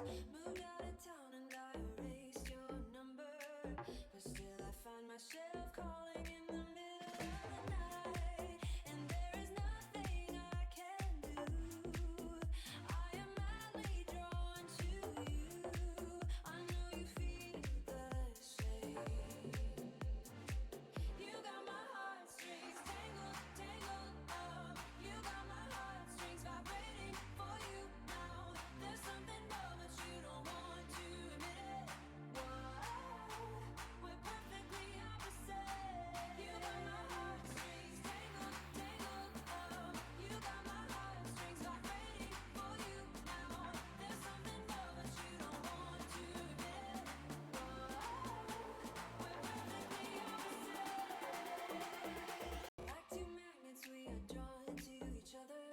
Moved out of town and I erased your number, but still I find myself calling in the middle of the night, and there is nothing I can do. I am madly drawn to you. I know you feel the same. You got my heartstrings tangled, tangled up. You got my heartstrings vibrating for you now. There's something more, but you don't want to admit it. Whoa, we're perfectly opposite. You got my heartstrings tangled, tangled up. You got my heartstrings vibrating for you now. There's something more, but you don't want to admit it. Whoa, we're perfectly opposite. Like two magnets, we are drawn to each other.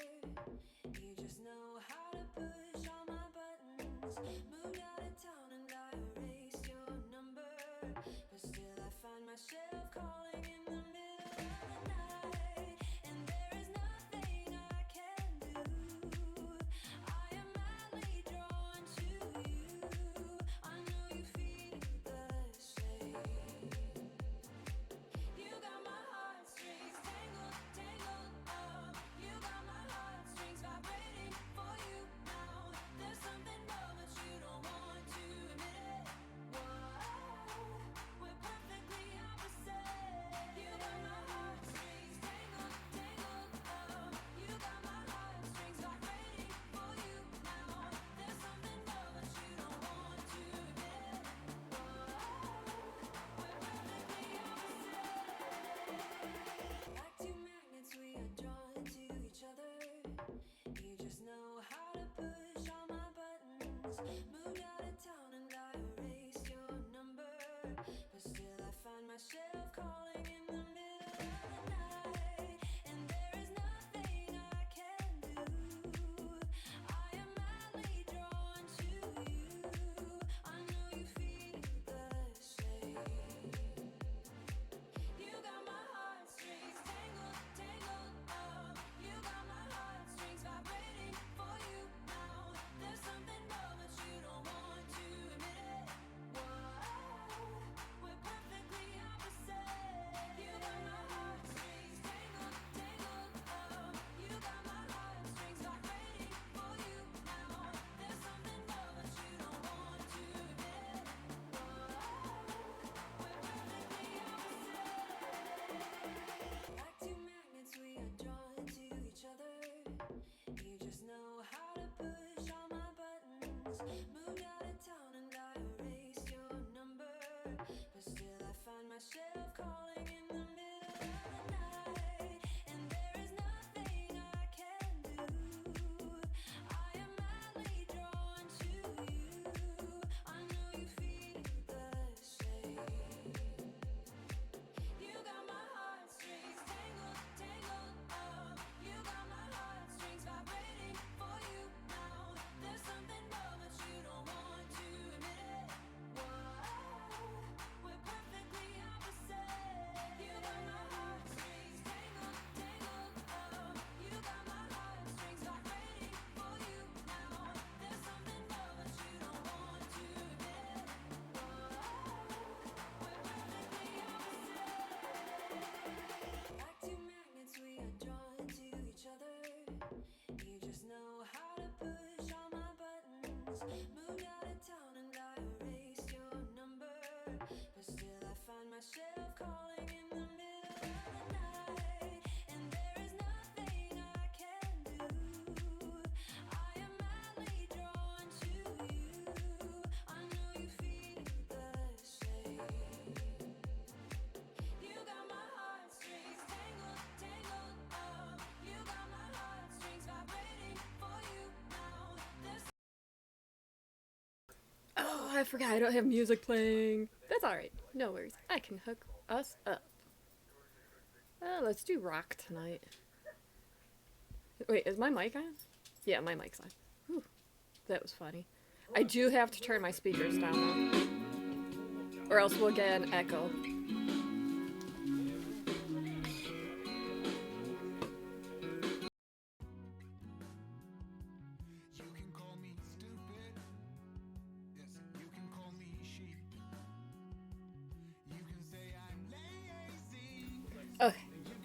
You just know how to push all my buttons. Moved out of town and I erased your number, but still I find myself calling in the middle of the night, and there is nothing I can do. I am madly drawn to you. I know you feel the same. You got my heartstrings tangled, tangled up. You got my heartstrings vibrating for you now. There's something more, but you don't want to admit it. Whoa, we're perfectly opposite. You got my heartstrings tangled, tangled up. You got my heartstrings vibrating for you now. There's something more, but you don't want to admit it. Whoa, we're perfectly opposite. Like two magnets, we are drawn to each other. You just know how to push all my buttons. Moved out of town and I erased your number, but still I find myself calling in the middle of the night, and there is nothing I can do. I am madly drawn to you. I know you feel the same. You got my heartstrings tangled, tangled up. You got my heartstrings vibrating for you now. There's something more, but you don't want to admit it. Whoa, we're perfectly opposite. You got my heartstrings tangled, tangled up. You got my heartstrings vibrating for you now. There's something more, but you don't want to admit it. Whoa, we're perfectly opposite. Like two magnets, we are drawn to each other. You just know how to push all my buttons. Moved out of town and I erased your number, but still I find myself calling in the middle of the night, and there is nothing I can do. I am madly drawn to you. I know you feel the same. You got my heartstrings tangled, tangled up. You got my heartstrings vibrating for you now. There's something more, but you don't want to admit it. Whoa, we're perfectly opposite. You got my heartstrings tangled, tangled up. You got my heartstrings vibrating for you now. There's something more, but you don't want to admit it. Whoa, we're perfectly opposite. Like two magnets, we are drawn to each other. You just know how to push all my buttons. Moved out of town and I erased your number, but still I find myself calling in the middle of the night, and there is nothing I can do. I am madly drawn to you. I know you feel the same. You got my heartstrings tangled, tangled up. You got my heartstrings vibrating for you now. There's Oh, I forgot I don't have music playing. That's alright. No worries. I can hook us up. Let's do rock tonight. Wait, is my mic on? Yeah, my mic's on. Whew, that was funny. I do have to turn my speakers down though, or else we'll get an echo.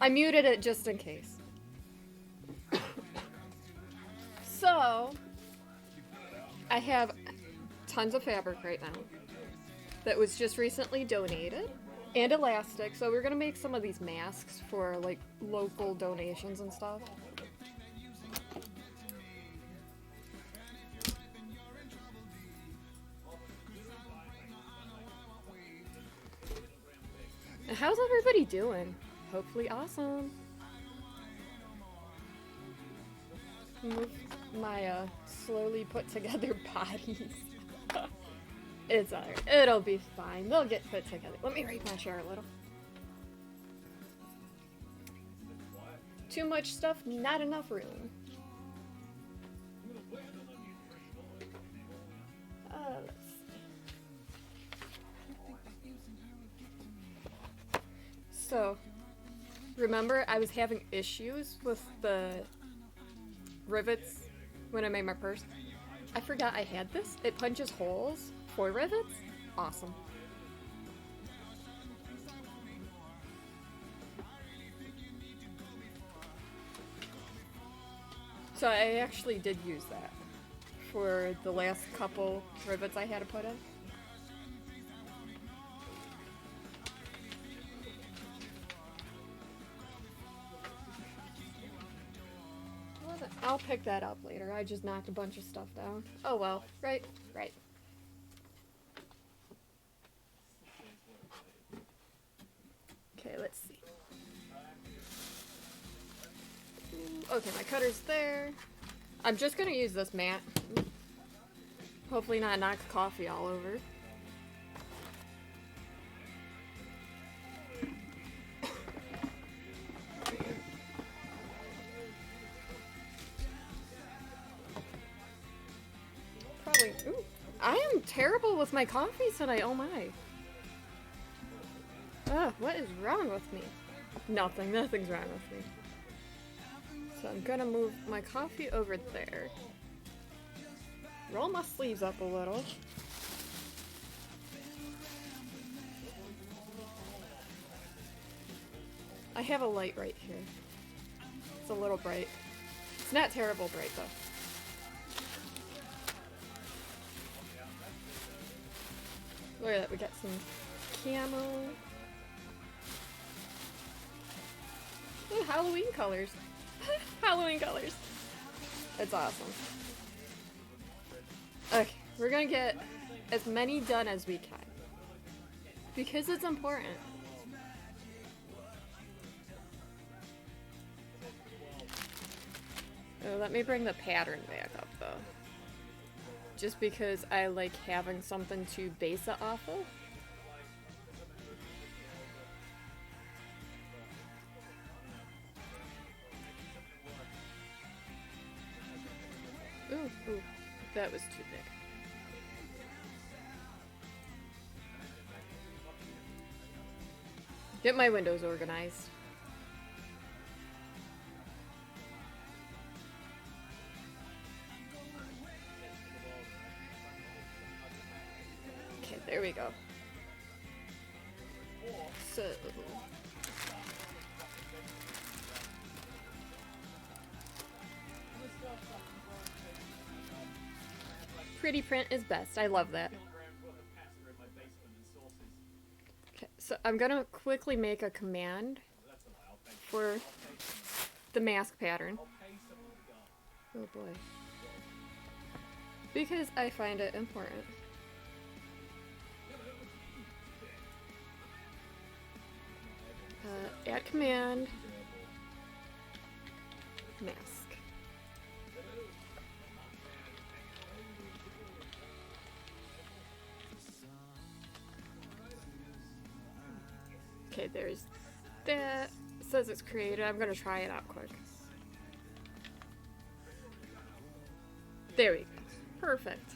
I muted it just in case. So, I have tons of fabric right now that was just recently donated, and elastic, so we're gonna make some of these masks for like local donations and stuff. And how's everybody doing? Hopefully awesome. Move my slowly put together bodies. It's alright. It'll be fine. They'll get put together. Let me raise my chair a little. Too much stuff, not enough room. Let's see. So, remember I was having issues with the rivets when I made my purse? I forgot I had this. It punches holes for rivets. Awesome. So I actually did use that for the last couple rivets I had to put in. I'll pick that up later. I just knocked a bunch of stuff down. Oh well, right. Okay, let's see. Okay, my cutter's there. I'm just gonna use this mat. Hopefully not knock coffee all over. Probably. Ooh, I am terrible with my coffee tonight. Oh my. Ugh, what is wrong with me? Nothing. Nothing's wrong with me. So I'm gonna move my coffee over there. Roll my sleeves up a little. I have a light right here. It's a little bright. It's not terrible bright though. Look at that, we got some camo. Ooh, Halloween colors. Halloween colors. It's awesome. Okay, we're gonna get as many done as we can. Because it's important. Oh, let me bring the pattern back up though. Just because I like having something to base it off of. Ooh, that was too big. Get my windows organized. Okay, there we go. So... pretty print is best. I love that. Okay, so I'm gonna quickly make a command for the mask pattern. Oh boy. Because I find it important. Add command, mask. Okay, there's that. It says it's created. I'm gonna try it out quick. There we go. Perfect.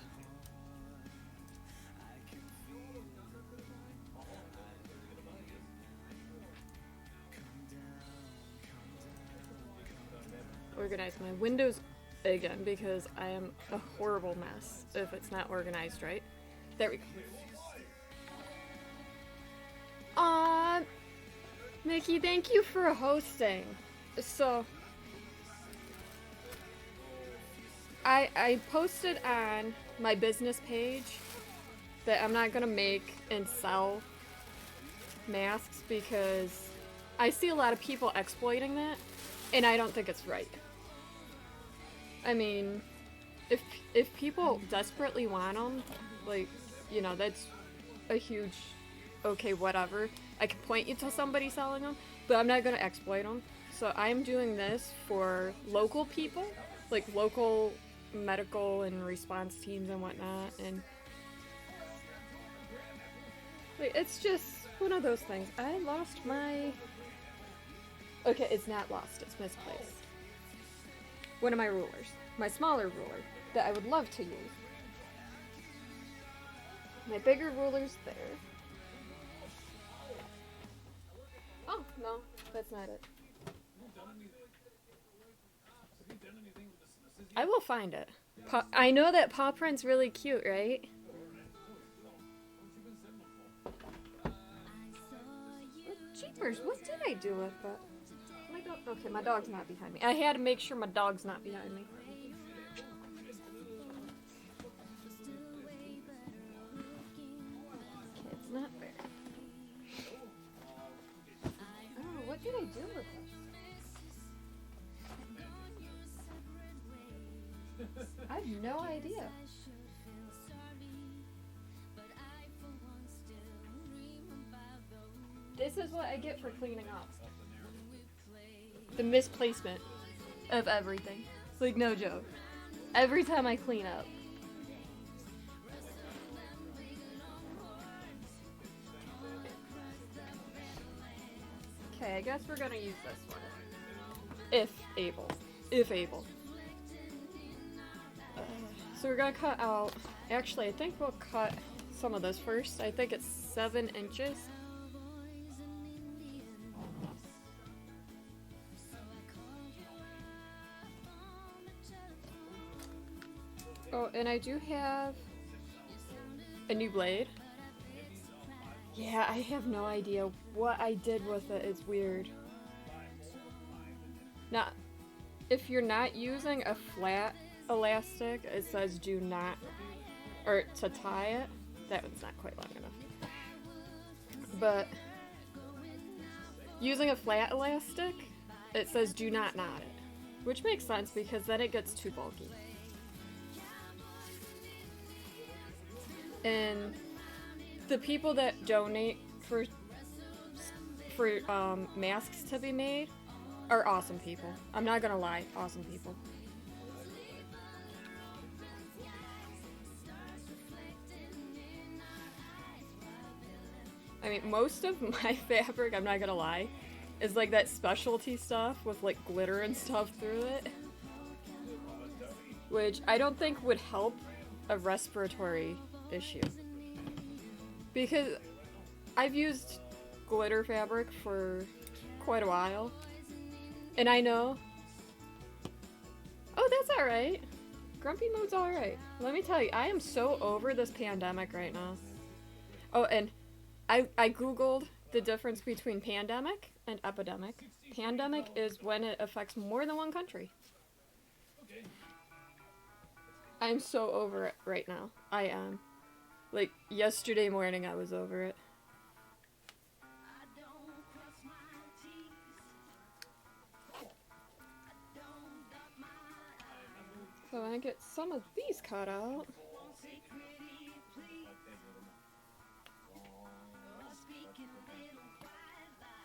Organize my windows again because I am a horrible mess if it's not organized right. There we go. Nikki, thank you for hosting. So, I posted on my business page that I'm not gonna make and sell masks because I see a lot of people exploiting that, and I don't think it's right. I mean, if people desperately want them, like, you know, that's a huge, okay, whatever. I can point you to somebody selling them, but I'm not gonna exploit them. So I'm doing this for local people, like local medical and response teams and whatnot, and like, it's just one of those things. I lost my... Okay, it's not lost, it's misplaced. One of my rulers. My smaller ruler that I would love to use. My bigger ruler's there. Oh, no, that's not it. I will find it. I know that paw print's really cute, right? Jeepers, what did I do with it? My dog. Okay, my dog's not behind me. I had to make sure my dog's not behind me. Okay, it's not there. Oh, what did I do with this? I have no idea. This is what I get for cleaning up. The misplacement of everything. Like, no joke. Every time I clean up. Okay, I guess we're gonna use this one. If able. If able. So we're gonna cut out... Actually, I think we'll cut some of this first. I think it's 7 inches. Oh, and I do have a new blade. Yeah, I have no idea what I did with it. It's weird. Now, if you're not using a flat elastic, it says do not, or to tie it. That one's not quite long enough. But using a flat elastic, it says do not knot it. Which makes sense because then it gets too bulky. And the people that donate for masks to be made are awesome people. I'm not gonna lie, awesome people. I mean, most of my fabric, I'm not gonna lie, is like that specialty stuff with like glitter and stuff through it. Which I don't think would help a respiratory issue. Because I've used glitter fabric for quite a while. And I know... Oh, that's alright. Grumpy mood's alright. Let me tell you, I am so over this pandemic right now. Oh, and I googled the difference between pandemic and epidemic. Pandemic is when it affects more than one country. I'm so over it right now. I am. Like, yesterday morning I was over it. So I'm gonna get some of these cut out.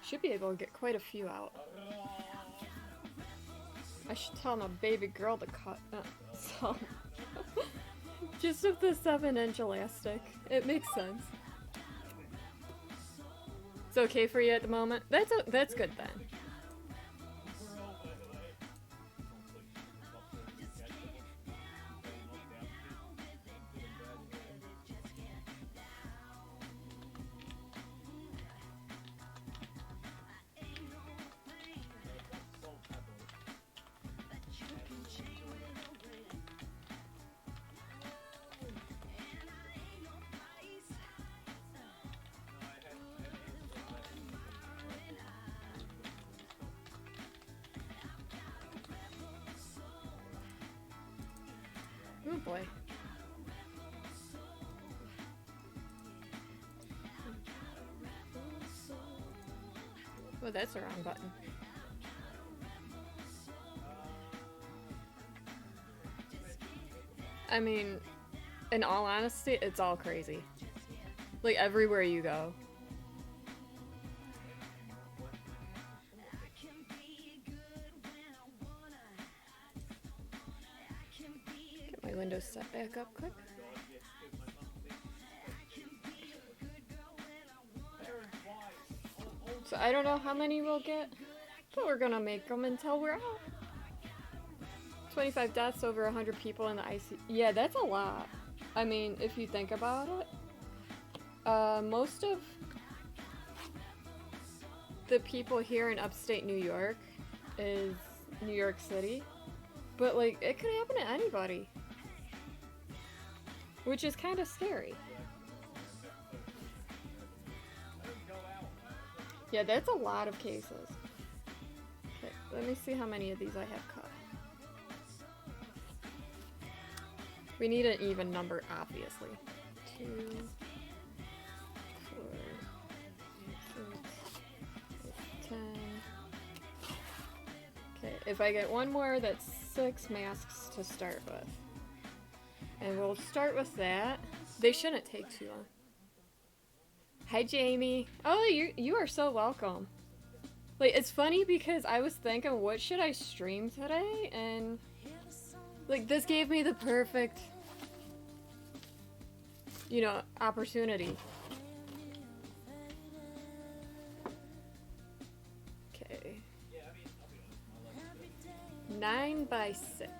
Should be able to get quite a few out. I should tell my baby girl to cut some. Just with the 7-inch elastic. It makes sense. It's okay for you at the moment? That's good then. boy. Oh, that's the wrong button. I mean, in all honesty, it's all crazy. Like, everywhere you go. Get my windows set back up quick. So I don't know how many we'll get, but we're gonna make them until we're out. 25 deaths, over 100 people in the ICU. Yeah, that's a lot. I mean, if you think about it, most of the people here in upstate New York is New York City, but like, it could happen to anybody, which is kind of scary. Yeah, that's a lot of cases. Okay, let me see how many of these I have cut. We need an even number, obviously. 2, 4, 6, 10. Okay, if I get one more, that's 6 masks to start with. And we'll start with that. They shouldn't take too long. Hi, Jamie. Oh, you are so welcome. Like, it's funny because I was thinking, what should I stream today? And like, this gave me the perfect, you know, opportunity. Okay. 9 by 6.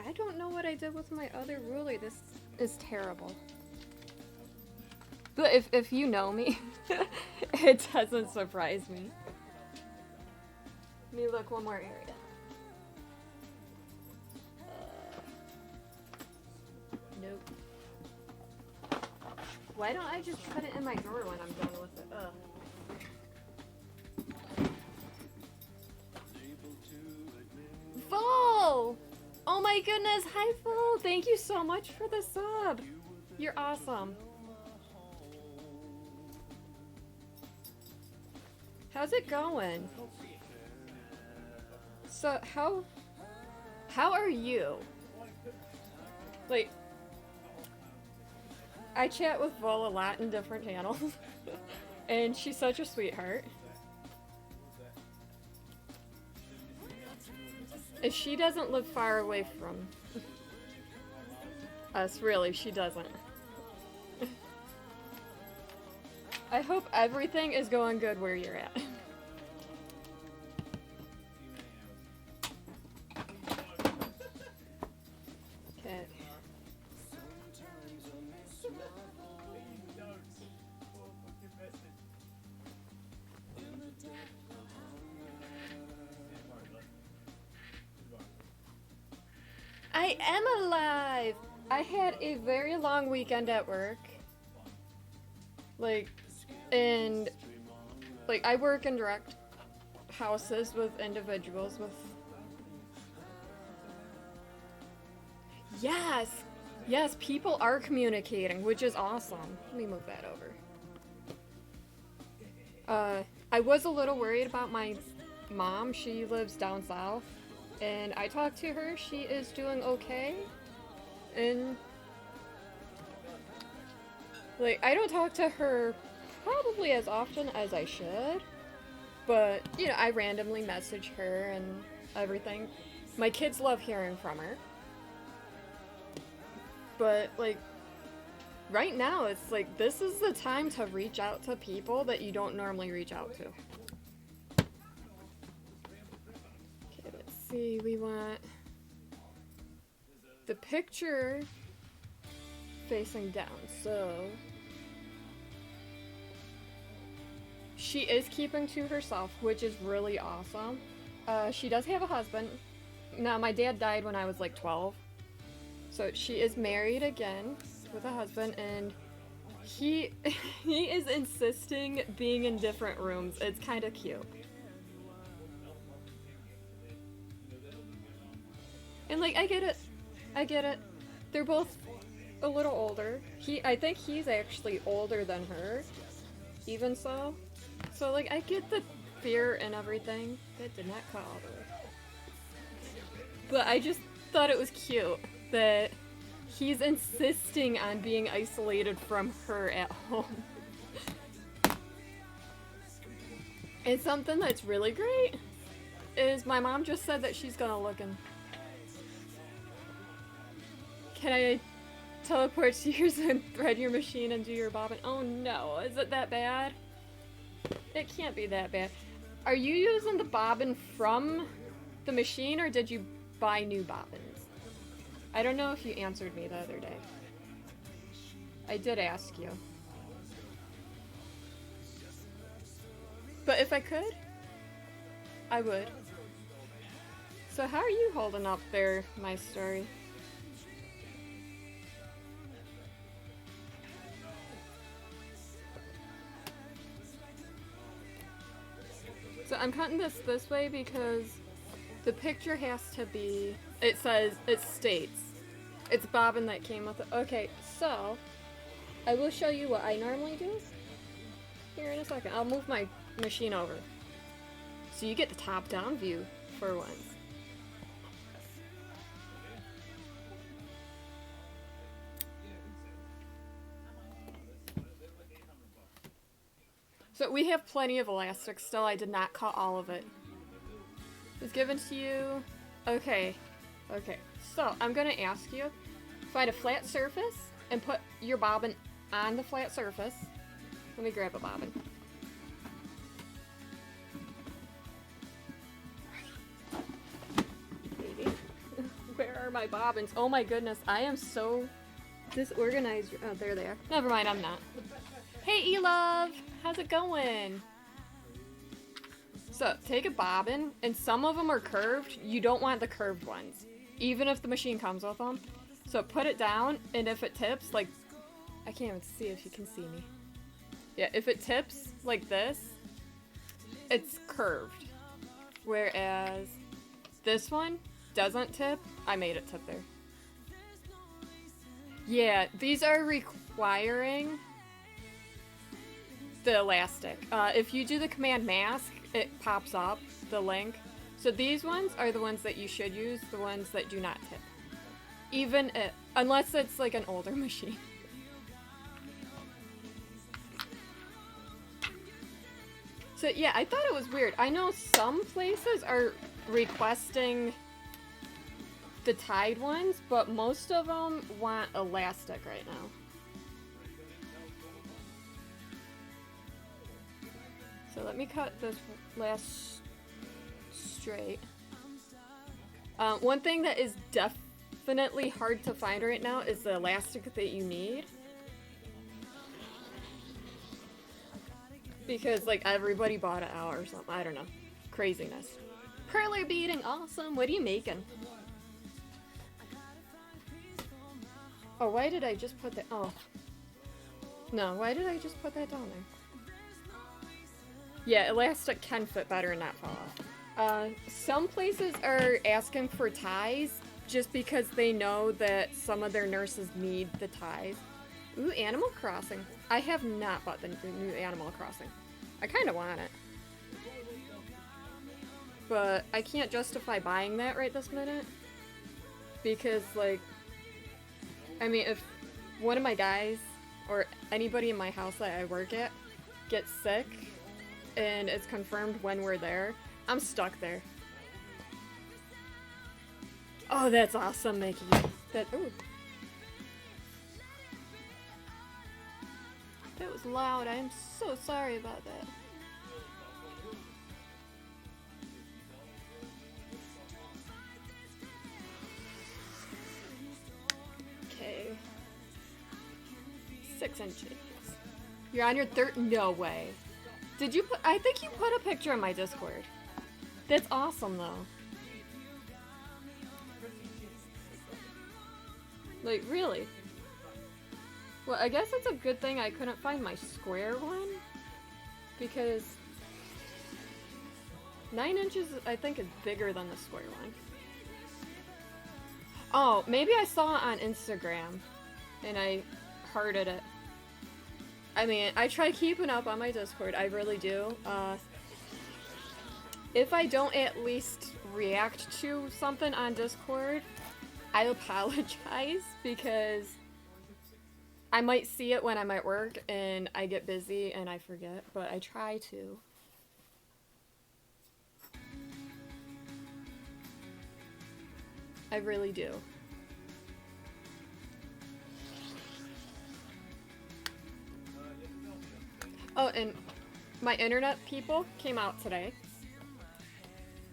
I don't know what I did with my other ruler. This is terrible. But if you know me, it doesn't surprise me. Let me look one more area. Nope. Why don't I just put it in my drawer when I'm done with it? Full! Oh my goodness, hi Full! Thank you so much for the sub! You're awesome. How's it going? So, how are you? Like, I chat with Vol a lot in different channels, and she's such a sweetheart. And she doesn't live far away from us, really, she doesn't. I hope everything is going good where you're at. Okay. I am alive! I had a very long weekend at work. And I work in direct houses with individuals with... Yes, people are communicating, which is awesome. Let me move that over. I was a little worried about my mom. She lives down south, and I talked to her. She is doing okay, and I don't talk to her probably as often as I should, but, you know, I randomly message her and everything. My kids love hearing from her. But, right now, it's this is the time to reach out to people that you don't normally reach out to. Okay, let's see, we want the picture facing down, so... She is keeping to herself, which is really awesome. She does have a husband. Now, my dad died when I was 12. So she is married again with a husband, and he is insisting being in different rooms. It's kind of cute. And like, I get it. I get it. They're both a little older. I think he's actually older than her. Even so. So like, I get the fear and everything. That did not cut all the way. But I just thought it was cute that he's insisting on being isolated from her at home. And something that's really great is my mom just said that she's gonna look and... Can I teleport to yours and thread your machine and do your bobbin? Oh no, is it that bad? It can't be that bad. Are you using the bobbin from the machine or did you buy new bobbins? I don't know if you answered me the other day. I did ask you. But if I could, I would. So how are you holding up there, my story? So I'm cutting this way because the picture has to be, it states, it's bobbin that came with it. Okay, so I will show you what I normally do here in a second. I'll move my machine over so you get the top-down view for once. So we have plenty of elastic still. I did not cut all of it. It was given to you. Okay. Okay. So I'm gonna ask you, find a flat surface and put your bobbin on the flat surface. Let me grab a bobbin. Baby. Where are my bobbins? Oh my goodness, I am so disorganized. Oh, there they are. Never mind, I'm not. Hey, E-Love! How's it going? So, take a bobbin, and some of them are curved. You don't want the curved ones, even if the machine comes with them. So put it down, and if it tips, like... I can't even see if you can see me. Yeah, if it tips like this, it's curved. Whereas this one doesn't tip. I made it tip there. Yeah, these are requiring the elastic. If you do the command mask, it pops up the link. So these ones are the ones that you should use, the ones that do not tip. Even unless it's like an older machine. So yeah, I thought it was weird. I know some places are requesting the tied ones, but most of them want elastic right now. So let me cut this last straight. One thing that is definitely hard to find right now is the elastic that you need. Because, like, everybody bought it out or something. I don't know. Craziness. Perler beading, awesome. What are you making? Oh, why did I just put that? Oh. No, why did I just put that down there? Yeah, elastic can fit better and not fall off. Some places are asking for ties just because they know that some of their nurses need the ties. Ooh, Animal Crossing. I have not bought the new Animal Crossing. I kind of want it. But I can't justify buying that right this minute. Because, like, I mean, if one of my guys or anybody in my house that I work at gets sick and it's confirmed when we're there, I'm stuck there. Oh, that's awesome, Mickey. Ooh. That was loud. I am so sorry about that. Okay. 6 inches. You're on your third? No way. Did you put? I think you put a picture on my Discord. That's awesome, though. Like, really? Well, I guess it's a good thing I couldn't find my square one, because 9 inches, I think, is bigger than the square one. Oh, maybe I saw it on Instagram, and I hearted it. I mean, I try keeping up on my Discord, I really do. If I don't at least react to something on Discord, I apologize because I might see it when I'm at work and I get busy and I forget, but I try to. I really do. Oh, and my internet people came out today.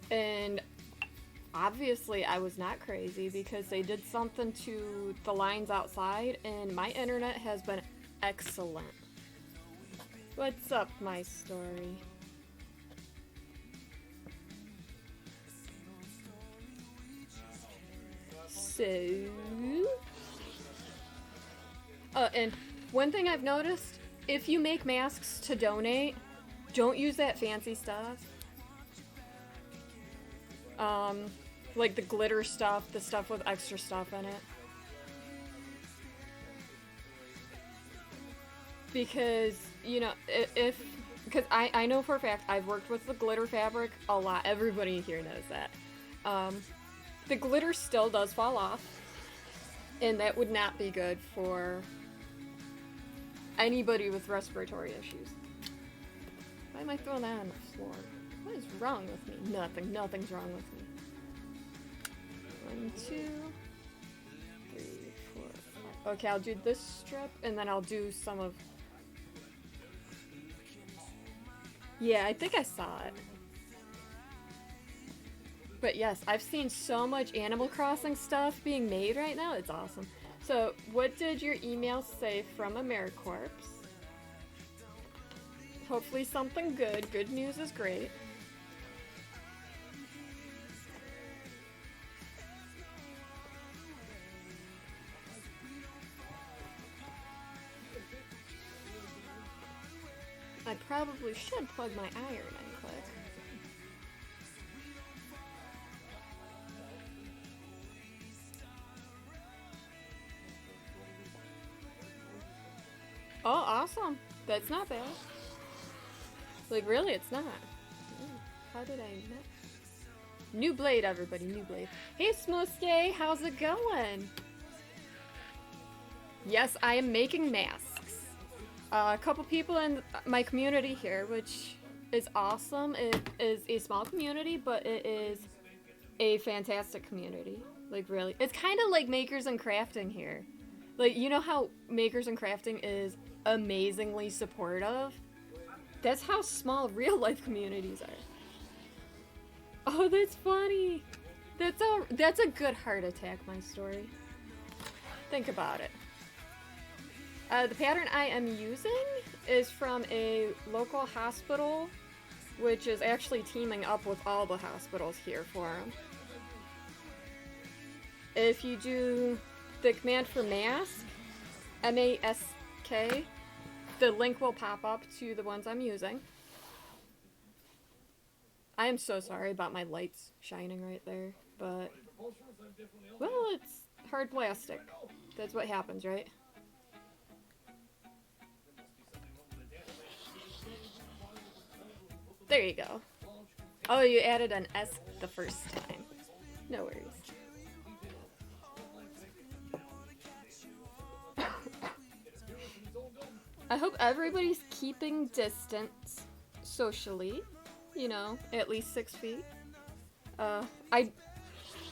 And obviously I was not crazy because they did something to the lines outside and my internet has been excellent. What's up, my story? So... and one thing I've noticed, if you make masks to donate, don't use that fancy stuff. Like the glitter stuff, the stuff with extra stuff in it. Because, you know, because I know for a fact I've worked with the glitter fabric a lot. Everybody here knows that. The glitter still does fall off, and that would not be good for anybody with respiratory issues. Why am I throwing that on the floor? What is wrong with me? Nothing. Nothing's wrong with me. 1, 2, 3, 4, 5. Okay, I'll do this strip, and then I'll do some of... Yeah, I think I saw it. But yes, I've seen so much Animal Crossing stuff being made right now. It's awesome. So, what did your email say from AmeriCorps? Hopefully something good. Good news is great. I probably should plug my iron in quick. Oh, awesome. That's not bad. Like, really, it's not. How did I not? New blade, everybody, new blade. Hey, Smosuke, how's it going? Yes, I am making masks. A couple people in my community here, which is awesome. It is a small community, but it is a fantastic community. Like, really. It's kind of like Makers and Crafting here. Like, you know how Makers and Crafting is amazingly supportive? That's how small real-life communities are. Oh, that's funny. That's a good heart attack, my story. Think about it. The pattern I am using is from a local hospital, which is actually teaming up with all the hospitals here for them. If you do the command for mask, M-A-S-K, the link will pop up to the ones I'm using. I am so sorry about my lights shining right there, but, well, it's hard plastic. That's what happens, right? There you go. Oh, you added an S the first time. No worries. I hope everybody's keeping distance socially, you know, at least 6 feet.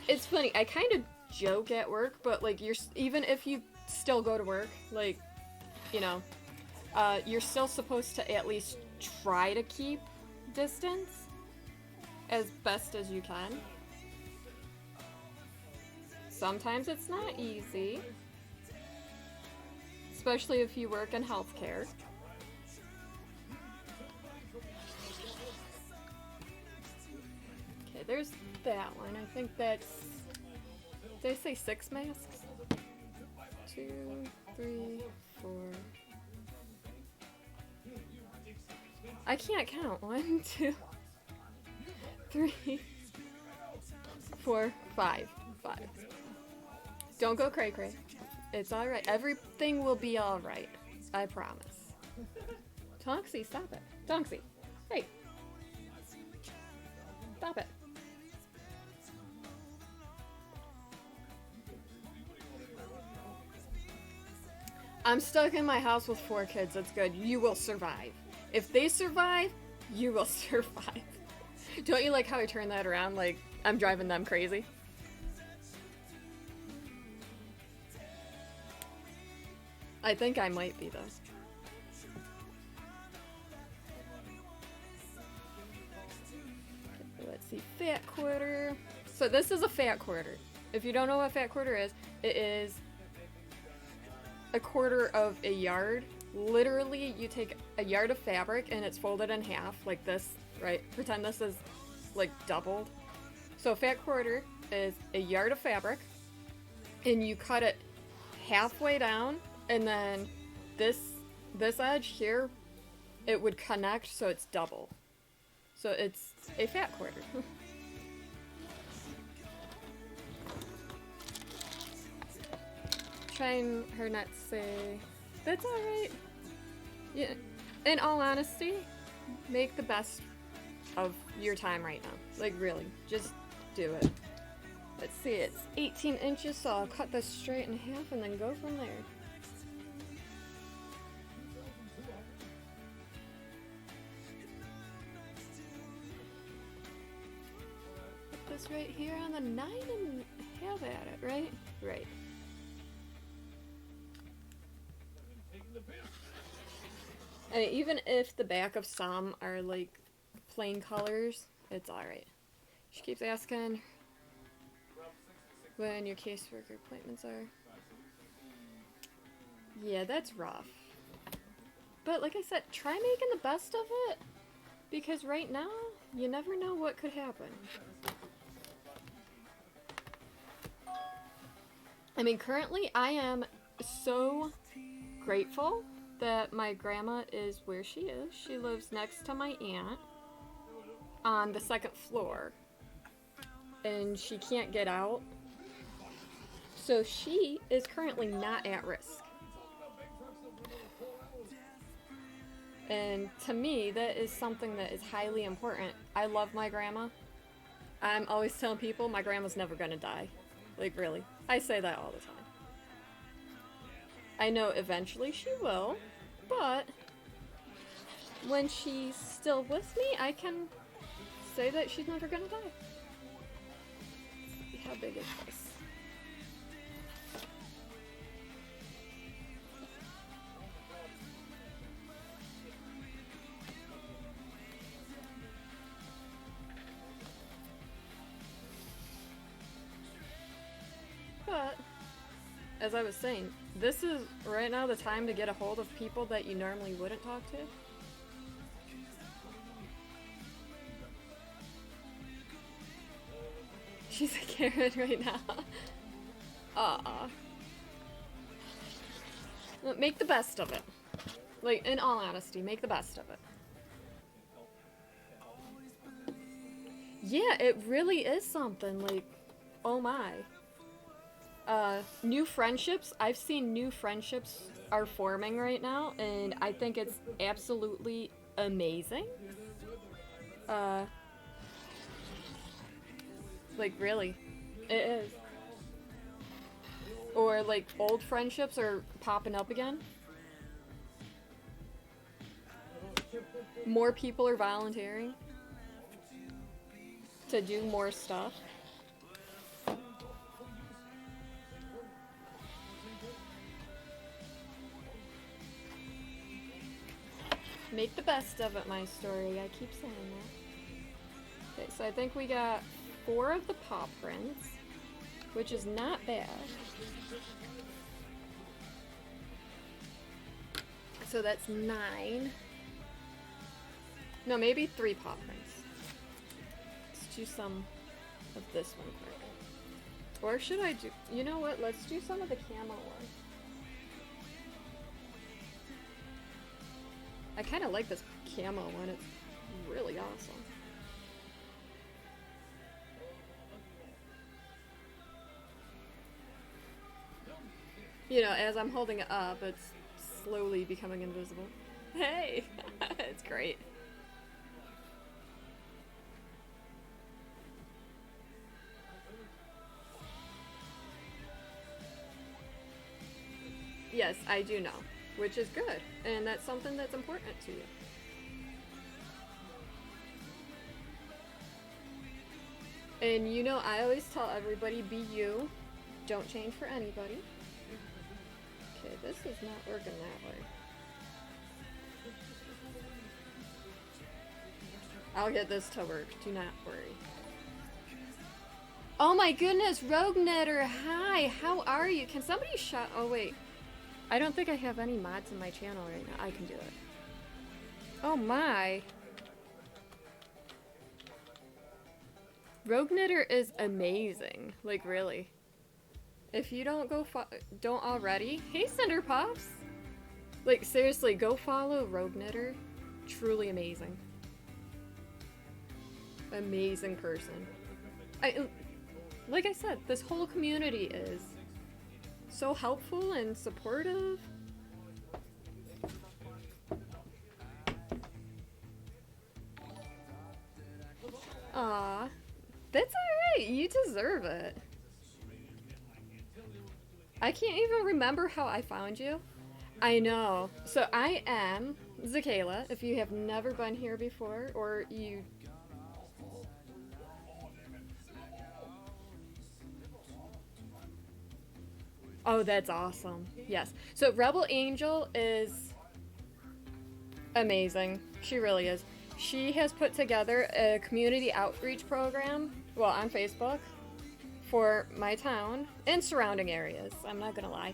It's funny, I kind of joke at work, but like even if you still go to work, like, you know, you're still supposed to at least try to keep distance as best as you can. Sometimes it's not easy, especially if you work in healthcare. Okay, there's that one. I think that's... Did I say 6 masks? 2, 3, 4... I can't count. 1, 2, 3, 4, 5. 5. Don't go cray cray. It's alright. Everything will be alright. I promise. Tonksy, stop it. Tonksy. Hey. Stop it. I'm stuck in my house with 4 kids. That's good. You will survive. If they survive, you will survive. Don't you like how I turn that around? Like, I'm driving them crazy. I think I might be, though. Let's see. Fat quarter. So this is a fat quarter. If you don't know what fat quarter is, it is a quarter of a yard. Literally, you take a yard of fabric and it's folded in half like this, right? Pretend this is like doubled. So a fat quarter is a yard of fabric and you cut it halfway down, and then this edge here, it would connect so it's double. So it's a fat quarter. Trying her not to say, that's alright. Yeah. In all honesty, make the best of your time right now. Like, really, just do it. Let's see, it's 18 inches, so I'll cut this straight in half and then go from there. Put this right here on the 9 and have at it, right? Right. And even if the back of some are like plain colors, it's alright. She keeps asking when your caseworker appointments are. Yeah, that's rough. But like I said, try making the best of it. Because right now, you never know what could happen. I mean, currently I am so grateful that my grandma is where she is. She lives next to my aunt on the 2nd floor. And she can't get out. So she is currently not at risk. And to me, that is something that is highly important. I love my grandma. I'm always telling people my grandma's never gonna die. Like, really. I say that all the time. I know eventually she will, but when she's still with me, I can say that she's never gonna die. Let's see, how big is this? But, as I was saying, this is right now the time to get a hold of people that you normally wouldn't talk to. She's a Karen right now. Aw. Make the best of it. Like, in all honesty, make the best of it. Yeah, it really is something. Like, oh my. New friendships. I've seen new friendships are forming right now, and I think it's absolutely amazing. Like, really. It is. Or, like, old friendships are popping up again. More people are volunteering to do more stuff. Make the best of it, my story. I keep saying that. Okay, so I think we got 4 of the paw prints, which is not bad. So that's 9. No, maybe 3 paw prints. Let's do some of this one quick. Or should I do... You know what? Let's do some of the camo one. I kind of like this camo one. It's really awesome. You know, as I'm holding it up, it's slowly becoming invisible. Hey! It's great. Yes, I do know, which is good, and that's something that's important to you. And you know, I always tell everybody, be you. Don't change for anybody. Okay, this is not working that way. I'll get this to work, do not worry. Oh my goodness, Rogue Netter, hi, how are you? Can somebody shut, oh wait. I don't think I have any mods in my channel right now. I can do it. Oh my. Rogue Knitter is amazing. Like, really. If you don't don't already, hey Cinder Pops! Like, seriously, go follow Rogue Knitter. Truly amazing. Amazing person. Like I said, this whole community is so helpful and supportive. Aw, that's alright, you deserve it. I can't even remember how I found you. I know. So I am Zakayla, if you have never been here before, or you... Oh, that's awesome. Yes. So Rebel Angel is amazing. She really is. She has put together a community outreach program, well, on Facebook, for my town and surrounding areas. I'm not gonna lie.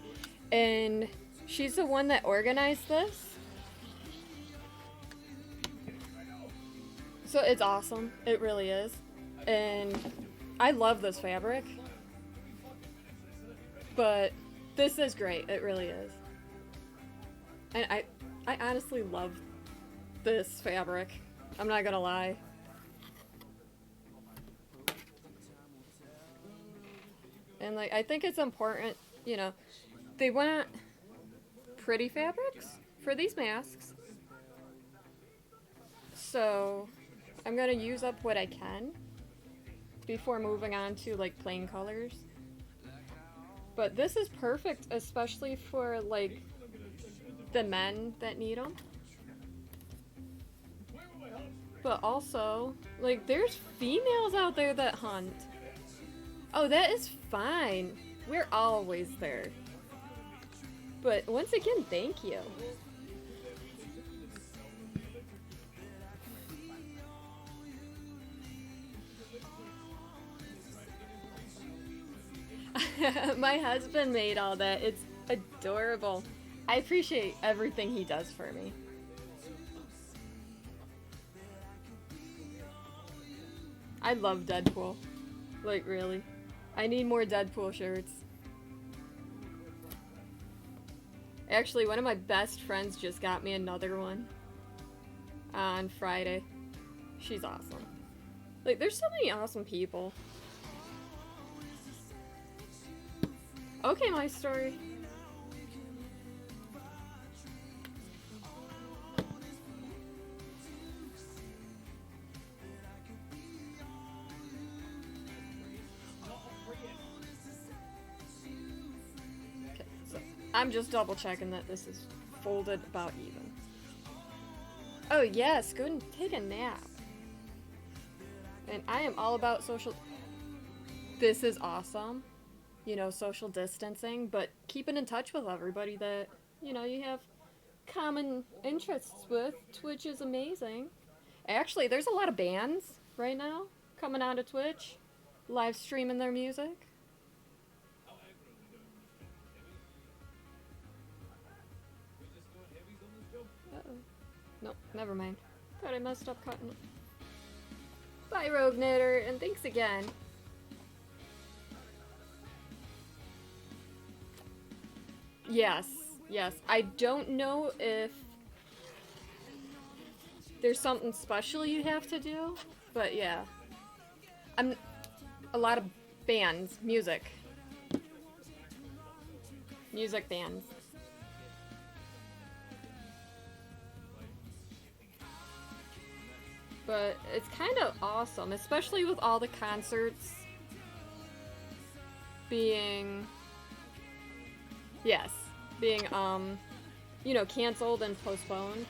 And she's the one that organized this. So it's awesome. It really is. And I love this fabric. But this is great. It really is. And I honestly love this fabric. I'm not gonna lie. And like, I think it's important, you know, they want pretty fabrics for these masks. So I'm gonna use up what I can before moving on to like plain colors. But this is perfect, especially for like the men that need them. But also, like, there's females out there that hunt. Oh, that is fine. We're always there. But once again, thank you. My husband made all that. It's adorable. I appreciate everything he does for me. I love Deadpool. Like, really. I need more Deadpool shirts. Actually, one of my best friends just got me another one on Friday. She's awesome. Like, there's so many awesome people. Okay, my story. Okay, so I'm just double checking that this is folded about even. Oh yes, go and take a nap. And I am all about social... This is awesome. You know, social distancing, but keeping in touch with everybody that, you know, you have common interests with. Twitch is amazing. Actually, there's a lot of bands right now coming onto Twitch, live streaming their music. Uh-oh. Nope, never mind. Thought I messed up cutting it. Bye, Rogue Knitter, and thanks again. Yes, yes. I don't know if there's something special you have to do, but yeah. A lot of bands, music. music bands. But it's kind of awesome, especially with all the concerts being, yes, being, you know, canceled and postponed.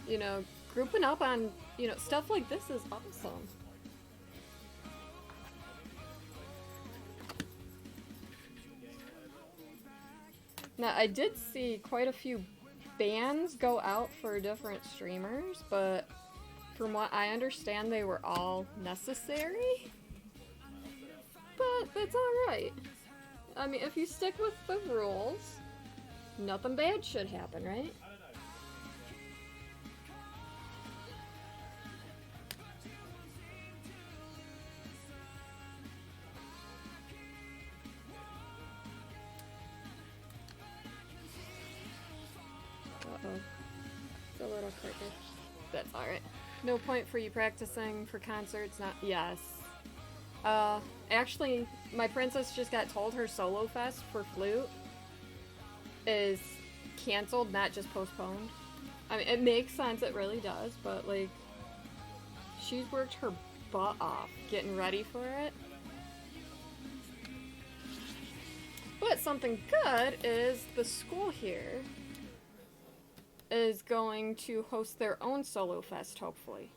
You know, grouping up on, you know, stuff like this is awesome. Now, I did see quite a few bands go out for different streamers, but from what I understand, they were all necessary. But that's alright. I mean, if you stick with the rules, nothing bad should happen, right? Uh-oh. It's a little quicker. That's alright. No point for you practicing for concerts, not- yes. Actually, my princess just got told her solo fest for flute is canceled, not just postponed. I mean, it makes sense, it really does, but, like, she's worked her butt off getting ready for it. But something good is the school here is going to host their own solo fest, hopefully.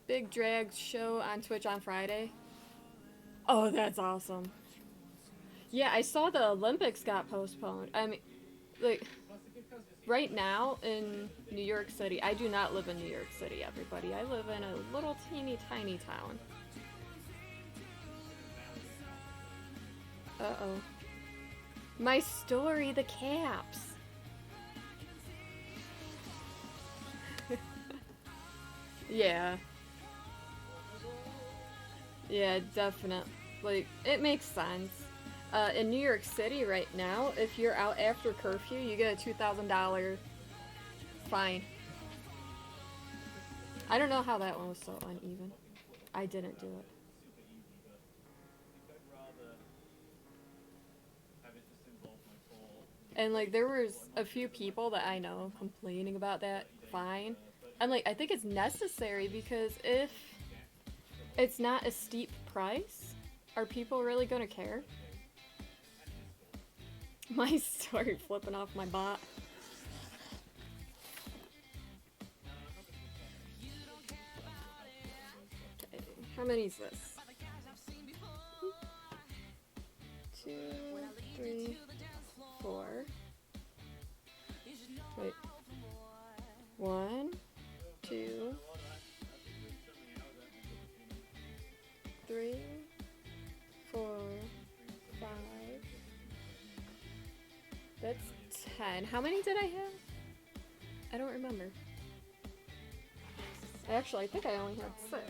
Big drag show on Twitch on Friday. Oh, that's awesome. Yeah, I saw the Olympics got postponed. I mean, like, right now in New York City, I do not live in New York City, everybody. I live in a little teeny tiny town. Uh-oh. My story, the caps. Yeah. Yeah, definitely. Like, it makes sense. In New York City right now, if you're out after curfew, you get a $2,000 fine. I don't know how that one was so uneven. I didn't do it. And, like, there was a few people that I know complaining about that fine. And, like, I think it's necessary because if it's not a steep price, are people really gonna care? My story flipping off my bot. Okay, how many is this? 2, 3, 4. Wait. 1, 2, 3, 4, 5. That's 10. How many did I have? I don't remember. Actually, I think I only had 6.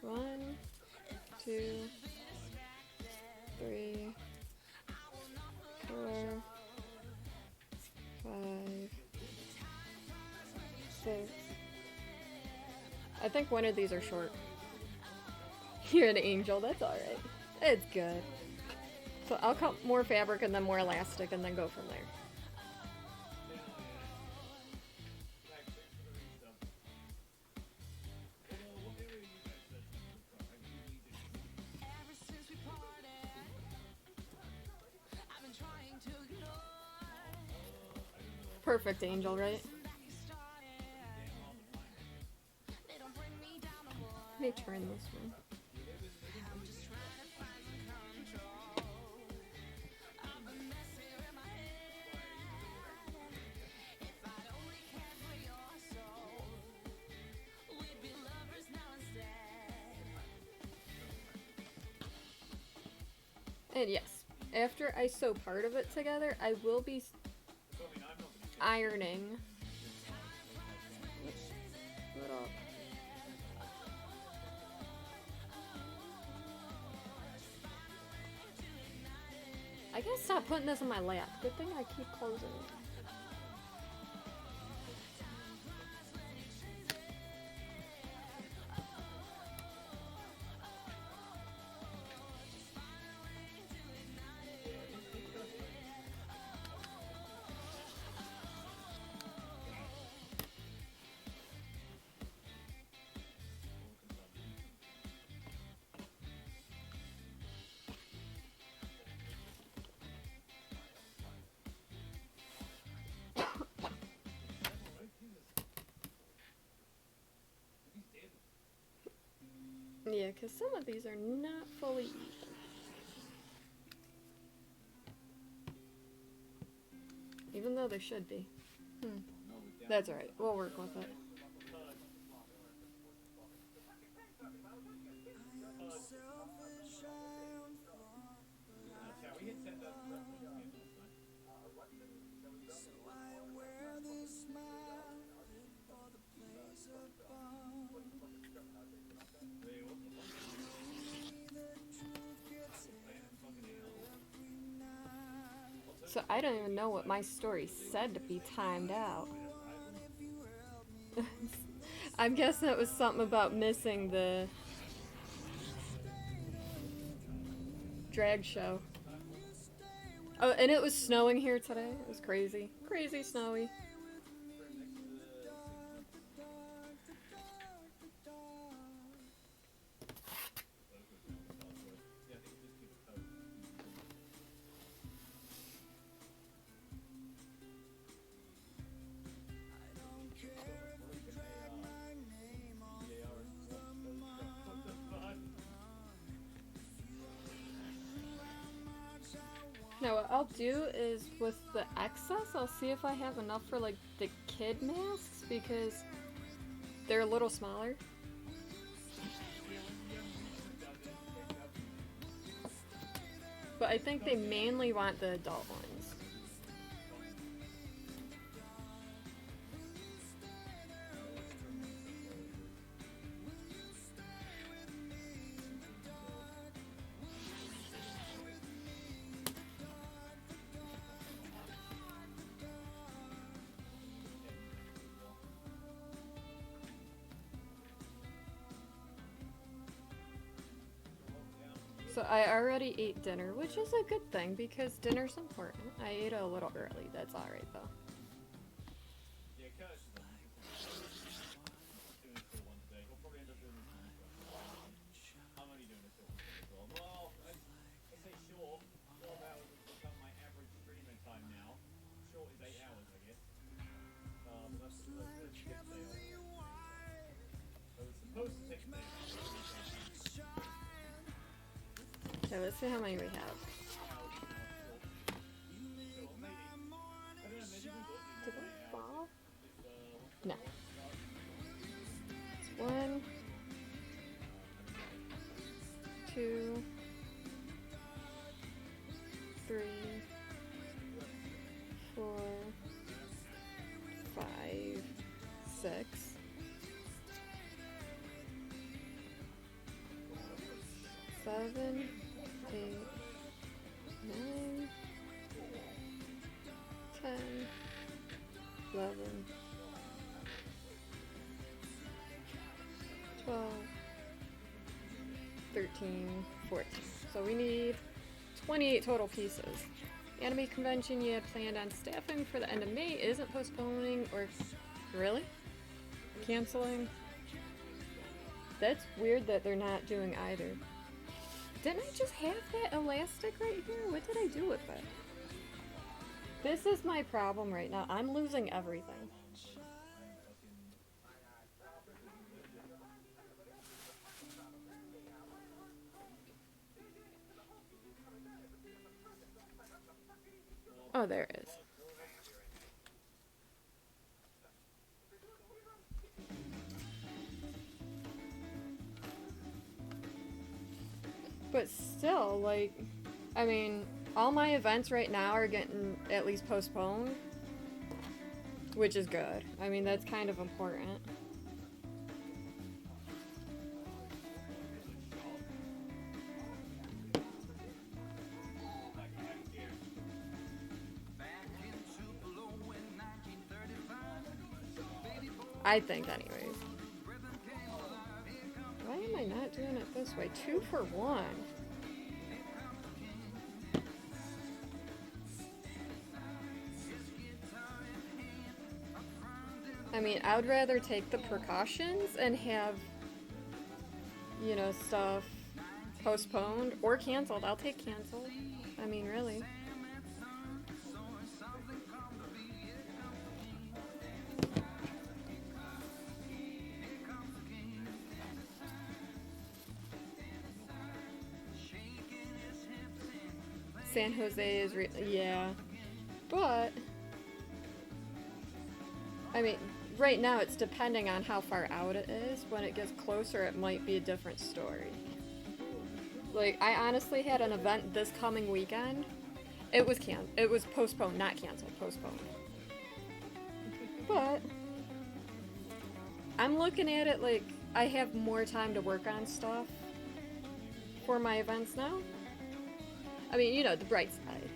1, 2, 3, 4, 5, 6. I think one of these are short. You're an angel, that's alright. It's good. So I'll cut more fabric and then more elastic and then go from there. Perfect angel, right? Let me turn this one. And yes, after I sew part of it together, I will be ironing. Little. I gotta stop putting this in my lap. Good thing I keep closing it. Yeah, because some of these are not fully even. Even though they should be. That's alright. We'll work with it. So I don't even know what my story said to be timed out. I'm guessing it was something about missing the drag show. Oh, and it was snowing here today. It was crazy. Crazy snowy. Now what I'll do is with the excess, I'll see if I have enough for like the kid masks because they're a little smaller. But I think they mainly want the adult ones. So I already ate dinner, which is a good thing because dinner's important. I ate a little early. That's alright though. Okay, let's see how many we have. Did we fall? No. It's 1, 2, 3, 4, 5, 6. 7, 8, 9, 10, 11, 12, 13, 14. So we need 28 total pieces. Anime convention you had planned on staffing for the end of May isn't postponing or really? Canceling? That's weird that they're not doing either. Didn't I just have that elastic right here? What did I do with it? This is my problem right now. I'm losing everything. Oh, there it is. But still, like, I mean, all my events right now are getting at least postponed, which is good. I mean, that's kind of important. I think, anyways. Why am I not doing it this way? 2 for 1. I mean, I would rather take the precautions and have, you know, stuff postponed or canceled. I'll take canceled. I mean, really. San Jose is yeah. But I mean, right now it's depending on how far out it is. When it gets closer, it might be a different story. Like, I honestly had an event this coming weekend. It was postponed, not canceled, postponed. But I'm looking at it like I have more time to work on stuff for my events now. I mean, you know, the bright side.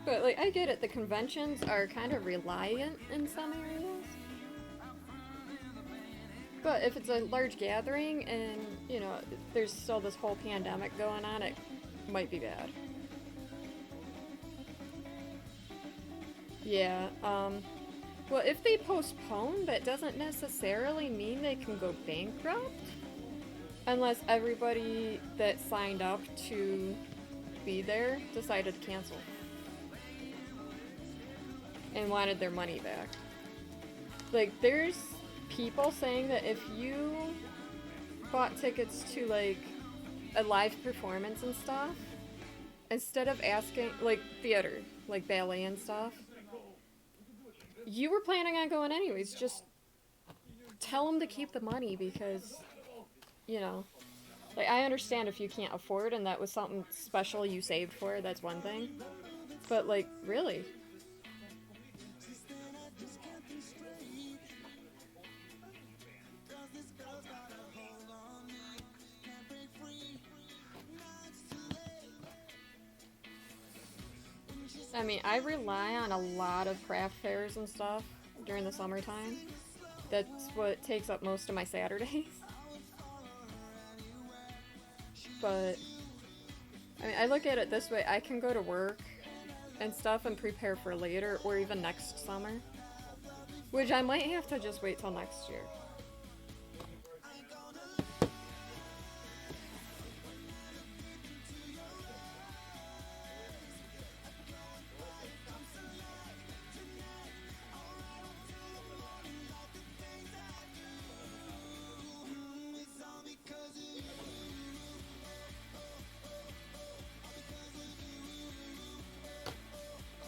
But, like, I get it, the conventions are kind of reliant in some areas. But if it's a large gathering and, you know, there's still this whole pandemic going on, it might be bad. Yeah, well, if they postpone, that doesn't necessarily mean they can go bankrupt. Unless everybody that signed up to be there decided to cancel and wanted their money back. Like, there's people saying that if you bought tickets to, like, a live performance and stuff, instead of asking, like, theater, like ballet and stuff, you were planning on going anyways, just tell them to keep the money because, you know, like, I understand if you can't afford and that was something special you saved for, that's one thing. But, like, really? I mean, I rely on a lot of craft fairs and stuff during the summertime. That's what takes up most of my Saturdays. But, I mean, I look at it this way. I can go to work and stuff and prepare for later or even next summer. Which I might have to just wait till next year.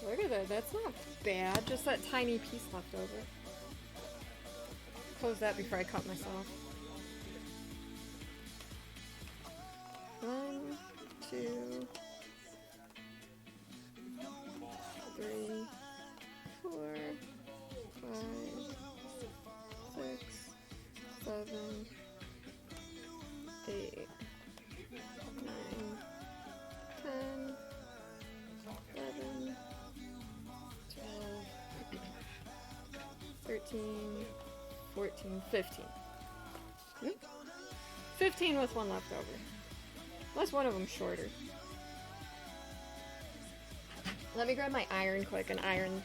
Look at that, that's not bad, just that tiny piece left over. Close that before I cut myself. 1, 2, 3, 4, 5, 6, 7, 8, 9, 10, 11, 13, 14, 15. 15 with one left over. Unless one of them's shorter. Let me grab my iron quick, an iron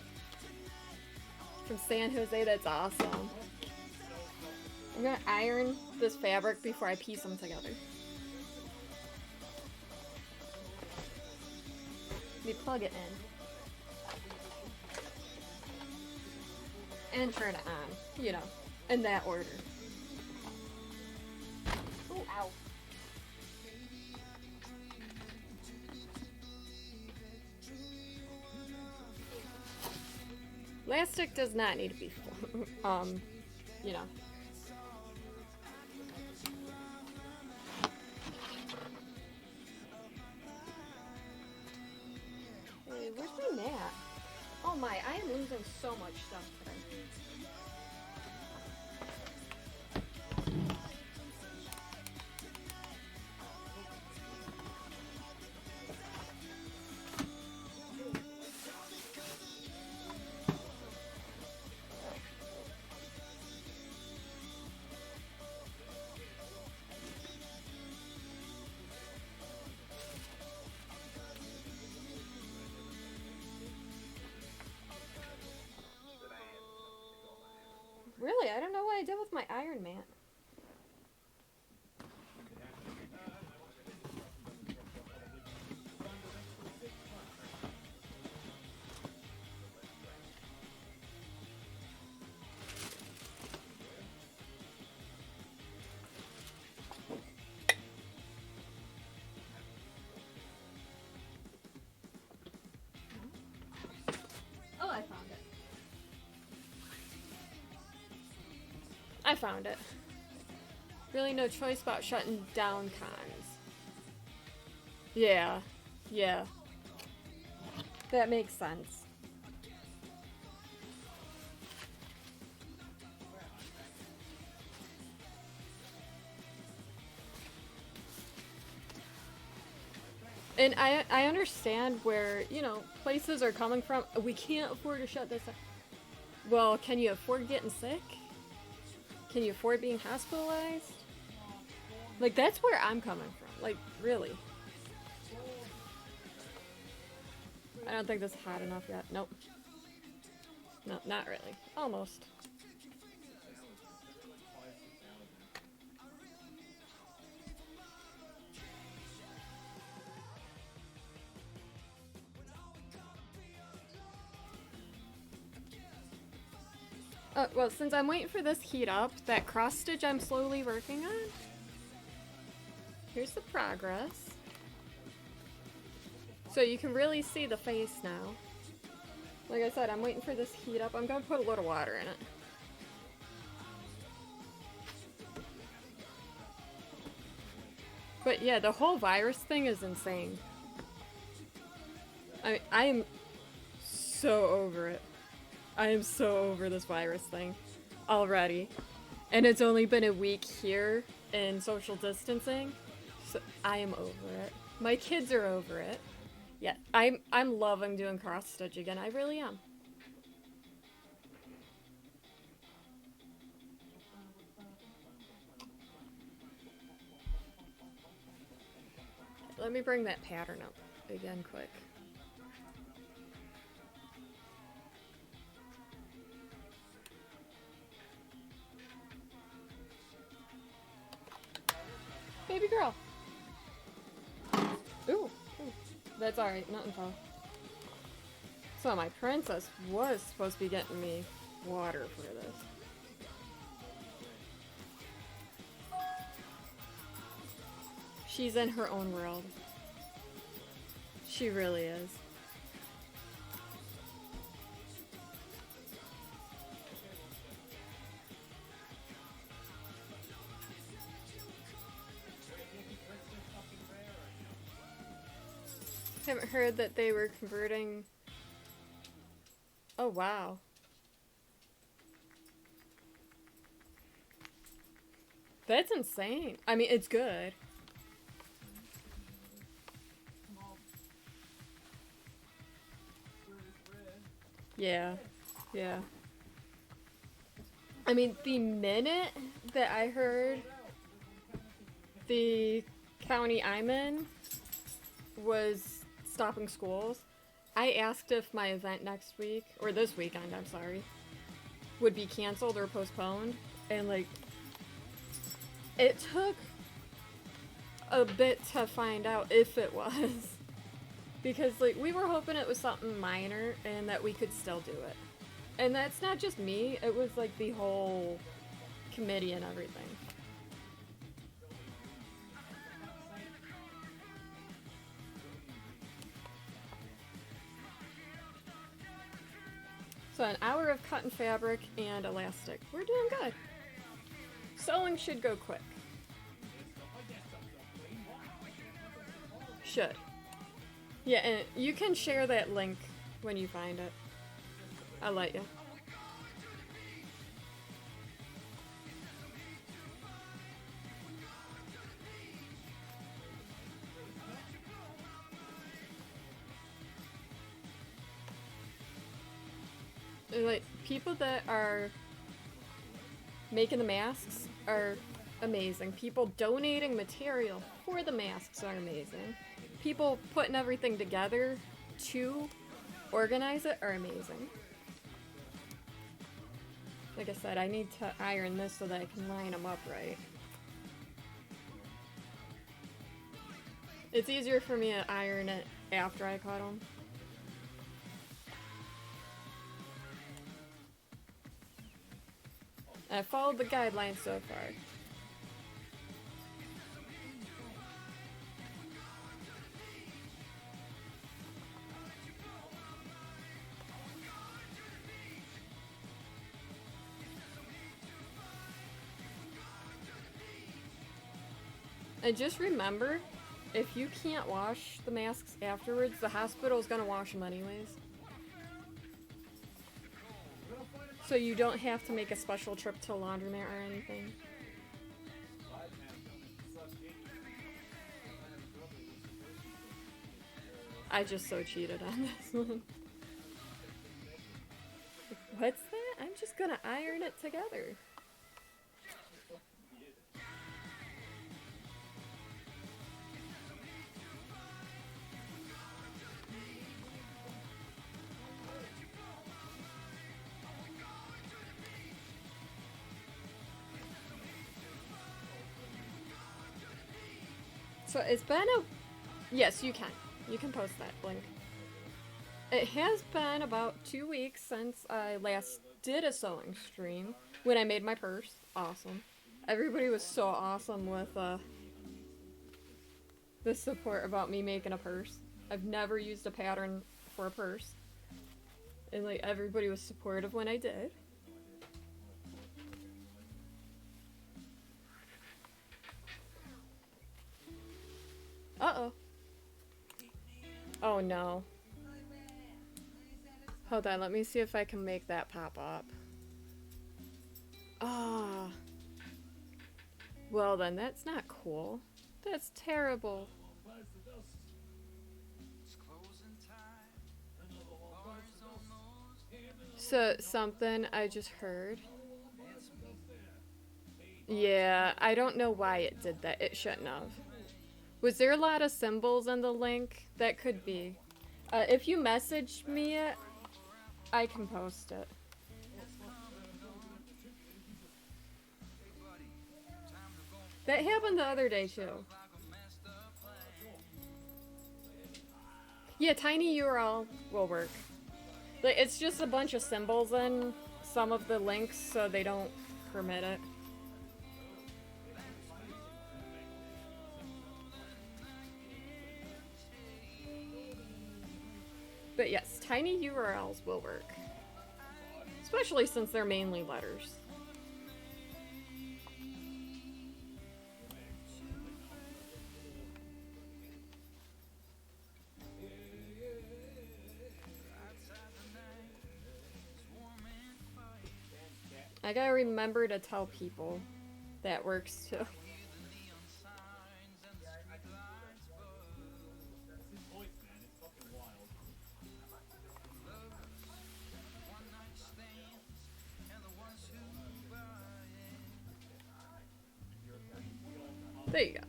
from San Jose, that's awesome. I'm gonna iron this fabric before I piece them together. Let me plug it in. And turn it on, you know, in that order. Oh, ow. Elastic does not need to be full, you know. Hey, where's my mat? Oh my, I am losing so much stuff today. Really? I don't know what I did with my Iron Man. I found it. Really no choice about shutting down cons. Yeah. Yeah. That makes sense. And I understand where, you know, places are coming from. We can't afford to shut this down. Well, can you afford getting sick? Can you afford being hospitalized? Like, that's where I'm coming from. Like, really. I don't think this is hot enough yet. Nope. No, not really. Almost. Well, since I'm waiting for this heat up, that cross stitch I'm slowly working on. Here's the progress. So you can really see the face now. Like I said, I'm waiting for this heat up. I'm gonna put a little water in it. But yeah, the whole virus thing is insane. I am so over it. I am so over this virus thing already. And it's only been a week here in social distancing. So I am over it. My kids are over it. Yeah, I'm loving doing cross stitch again. I really am. Let me bring that pattern up again quick. Baby girl. Ooh. That's alright, nothing fell. So my princess was supposed to be getting me water for this. She's in her own world. She really is. Haven't heard that they were converting. Oh wow. That's insane. I mean, it's good. Yeah. Yeah. I mean, the minute that I heard the county I'm in was stopping schools, I asked if my event next week, or this weekend, I'm sorry, would be canceled or postponed. And like, it took a bit to find out if it was. Because like, we were hoping it was something minor and that we could still do it. And that's not just me, it was like the whole committee and everything. So an hour of cotton fabric and elastic. We're doing good. Sewing should go quick. Should. Yeah, and you can share that link when you find it. I'll let you. Like, people that are making the masks are amazing. People donating material for the masks are amazing. People putting everything together to organize it are amazing. Like I said, I need to iron this so that I can line them up right. It's easier for me to iron it after I cut them. I followed the guidelines so far. And just remember, if you can't wash the masks afterwards, the hospital's gonna wash them anyways. So you don't have to make a special trip to a laundromat or anything. I just so cheated on this one. What's that? I'm just gonna iron it together. So it's been a... Yes, you can. You can post that link. It has been about 2 weeks since I last did a sewing stream when I made my purse. Awesome. Everybody was so awesome with the support about me making a purse. I've never used a pattern for a purse. And like everybody was supportive when I did. Uh-oh. Oh no. Hold on, let me see if I can make that pop up. Ah. Well then, that's not cool. That's terrible. So, something I just heard. Yeah, I don't know why it did that. It shouldn't have. Was there a lot of symbols in the link? That could be. If you message me it, I can post it. That happened the other day too. Yeah, tiny URL will work. Like, it's just a bunch of symbols in some of the links, so they don't permit it. But yes, tiny URLs will work. Especially since they're mainly letters. I gotta remember to tell people that works too. There you go.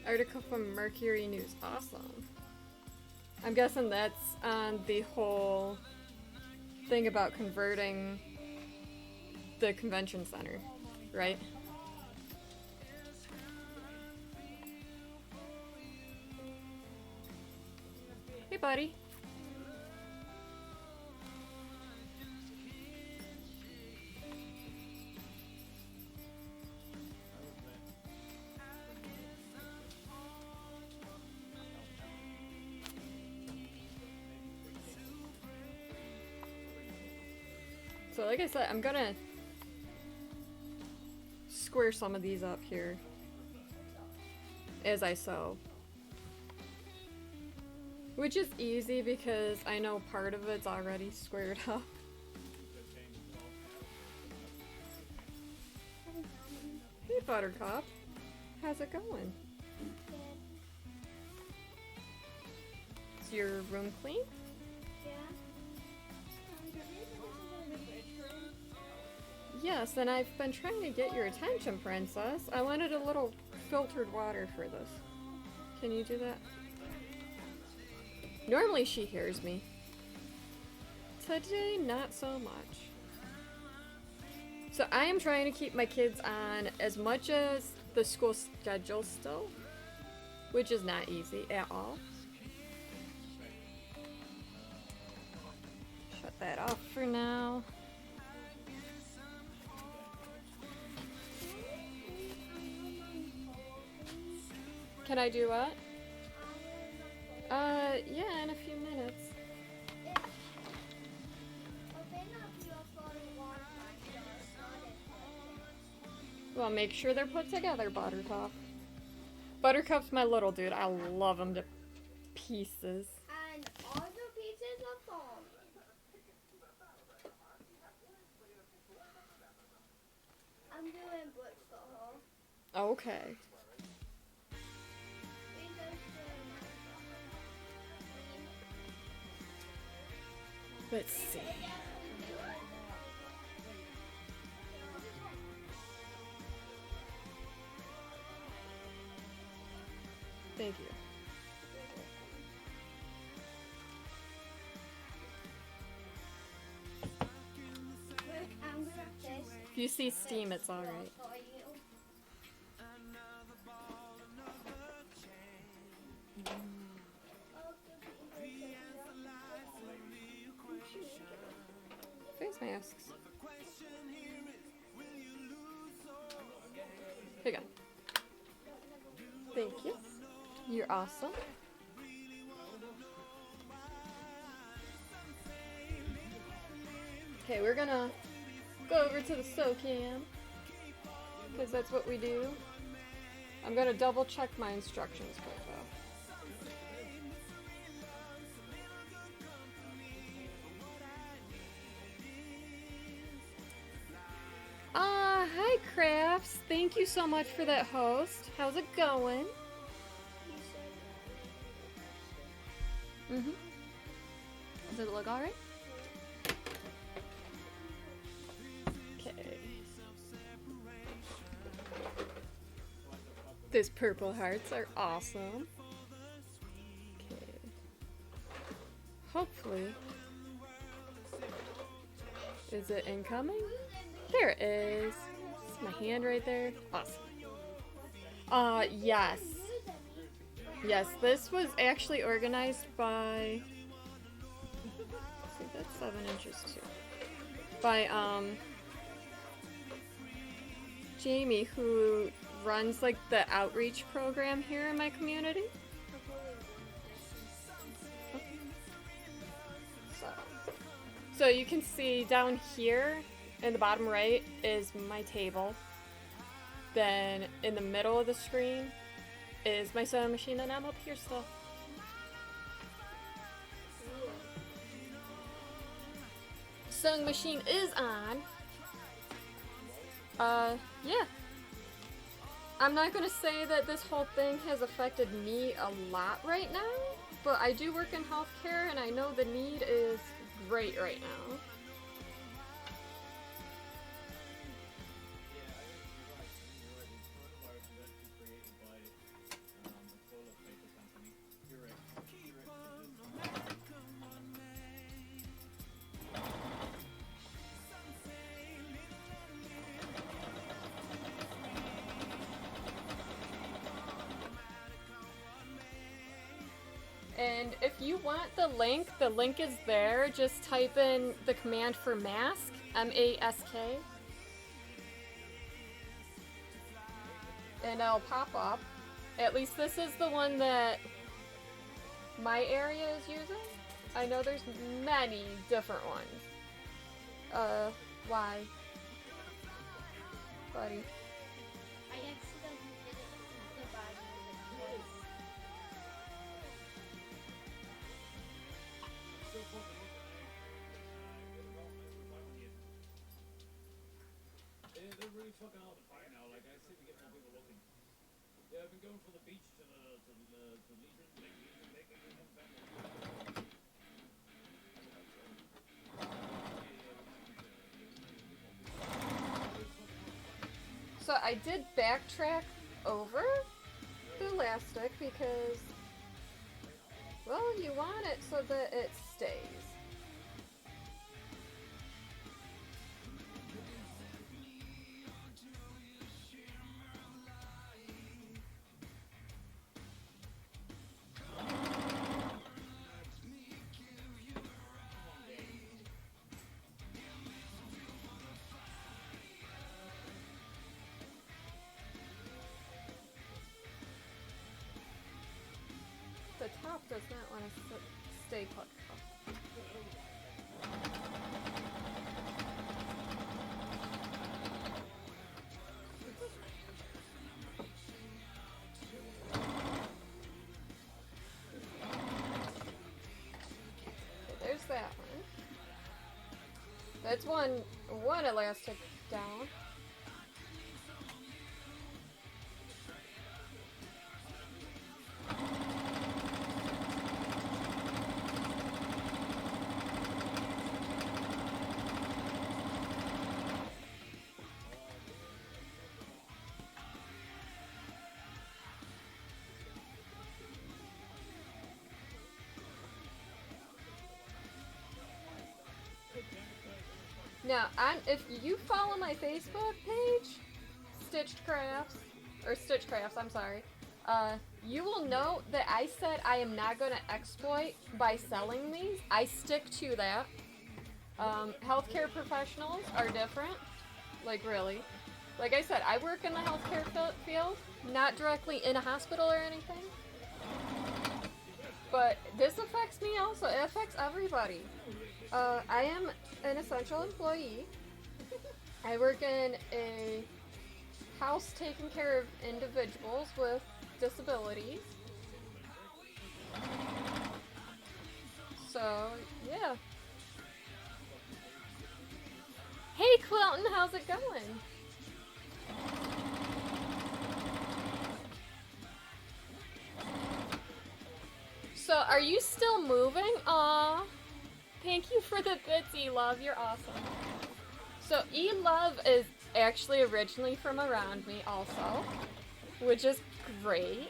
Article from Mercury News. Awesome. I'm guessing that's on the whole thing about converting the convention center, right? Hey, buddy. So like I said, I'm gonna square some of these up here as I sew. Which is easy because I know part of it's already squared up. Hey Buttercup, how's it going? Is your room clean? Yes, and I've been trying to get your attention, Princess. I wanted a little filtered water for this. Can you do that? Normally she hears me. Today, not so much. So I am trying to keep my kids on as much as the school schedule still, which is not easy at all. Shut that off for now. Can I do what? Yeah, in a few minutes. Well, make sure they're put together, Buttercup. Buttercup's my little dude. I love him to pieces. And all the pieces are gone. I'm doing books for her. Okay. Let's see. Thank you. I'm gonna test If you see steam, it's alright. for you. Face masks. Here you go. Thank you. You're awesome. Okay, we're gonna go over to the SoCam because that's what we do. I'm gonna double check my instructions quick though. Hi Crafts. Thank you so much for that host. How's it going? Does it look alright? Okay. Those purple hearts are awesome. Okay. Hopefully. Is it incoming? There it is. It's my hand right there. Awesome. Yes. Yes, this was actually organized by... see, that's 7 inches too. By, Jamie, who runs, like, the outreach program here in my community. So you can see down here in the bottom right is my table. Then in the middle of the screen is my sewing machine, and I'm up here still. Sewing machine is on. Yeah. I'm not gonna say that this whole thing has affected me a lot right now, but I do work in healthcare and I know the need is great right now. And if you want the link is there. Just type in the command for mask, M-A-S-K. And it'll pop up. At least this is the one that my area is using. I know there's many different ones. Why? Buddy. I accidentally did it with the bag. They're really fucking out of the fire now. Like, I seem to get more people looking. Yeah, I've been going from the beach to Legion, making So I did backtrack over the elastic because, well, you want it so that it stays. The top top does not want to stay put. There's that one. That's one elastic down. Now, if you follow my Facebook page, Stitched Crafts, I'm sorry, you will know that I said I am not going to exploit by selling these. I stick to that. Healthcare professionals are different. Like, really. Like I said, I work in the healthcare field, not directly in a hospital or anything. But this affects me also. It affects everybody. I am an essential employee. I work in a house taking care of individuals with disabilities. So, yeah. Hey Quilton, how's it going? So, are you still moving? Aw. Thank you for the bits, E-Love. You're awesome. So, E-Love is actually originally from around me also, which is great.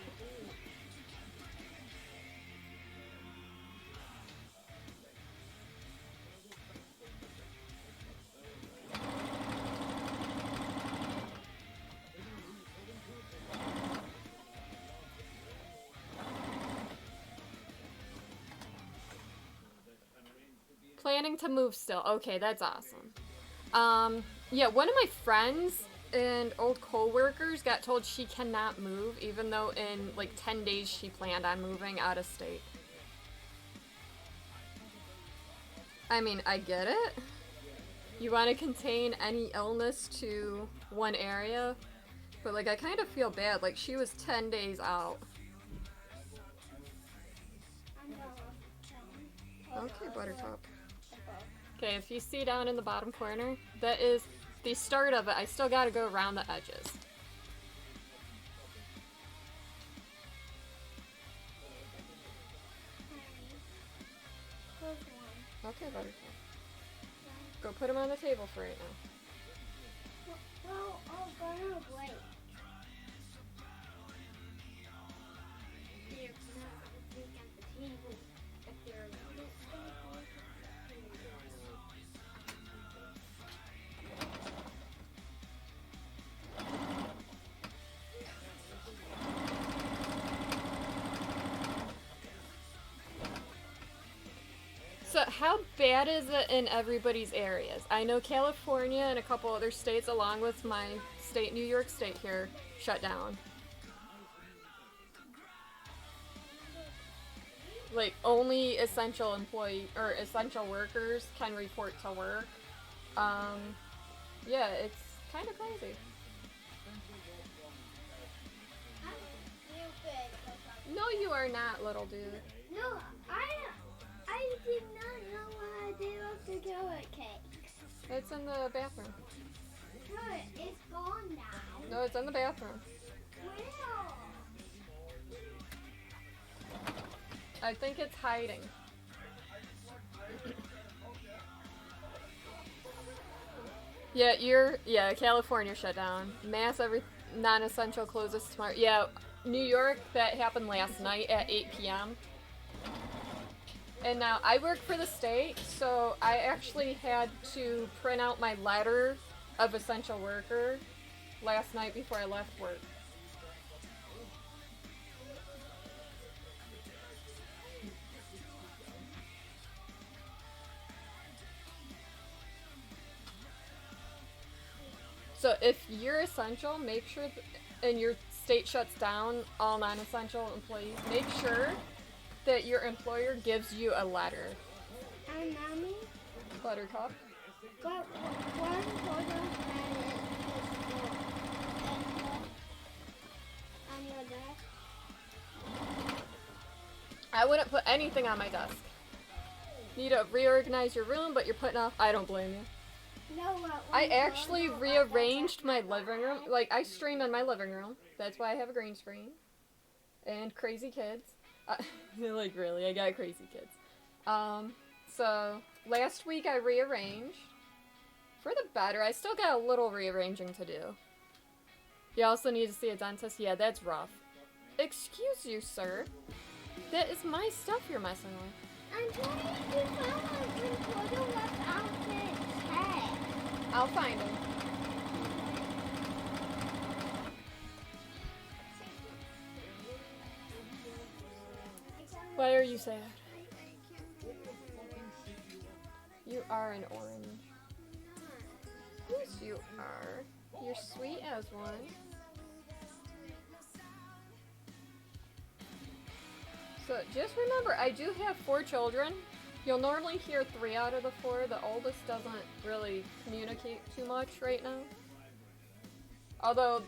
Planning to move still. Okay, that's awesome. Yeah, one of my friends and old co-workers got told she cannot move, even though in like 10 days she planned on moving out of state. I mean, I get it. You want to contain any illness to one area, but like I kind of feel bad. Like she was 10 days out. Okay, Buttercup. Okay, if you see down in the bottom corner, that is the start of it. I still gotta go around the edges. Okay, Buttercup. Go put them on the table for right now. Well, I'll go away. They're not at the table. If they're on this table. So how bad is it in everybody's areas? I know California and a couple other states, along with my state, New York State here, shut down. Like, only essential essential workers can report to work. Yeah, it's kind of crazy. I'm stupid. No, you are not, little dude. No, I did not know what I did with the carrot cakes. It's in the bathroom. No, it's gone now. No, it's in the bathroom. Where? I think it's hiding. Yeah, California shut down. Non-essential closes tomorrow. Yeah, New York, that happened last night at 8 p.m. And now I work for the state, so I actually had to print out my letter of essential worker last night before I left work. So if you're essential, make sure, and your state shuts down all non-essential employees, make sure that your employer gives you a letter. And Mommy Buttercup. got one photo and it on your desk. I wouldn't put anything on my desk. Need to reorganize your room, but you're putting off. I don't blame you. No, I actually rearranged my living room. Like, I stream in my living room. That's why I have a green screen. And crazy kids. Like, really, I got crazy kids. So, last week I rearranged. For the better, I still got a little rearranging to do. You also need to see a dentist? Yeah, that's rough. Excuse you, sir. That is my stuff you're messing with. I'm trying to find my photo without the tag. I'll find him. Why are you sad? You are an orange. Yes, you are. You're sweet as one. So just remember, I do have 4 children. You'll normally hear 3 out of the 4. The oldest doesn't really communicate too much right now. Although,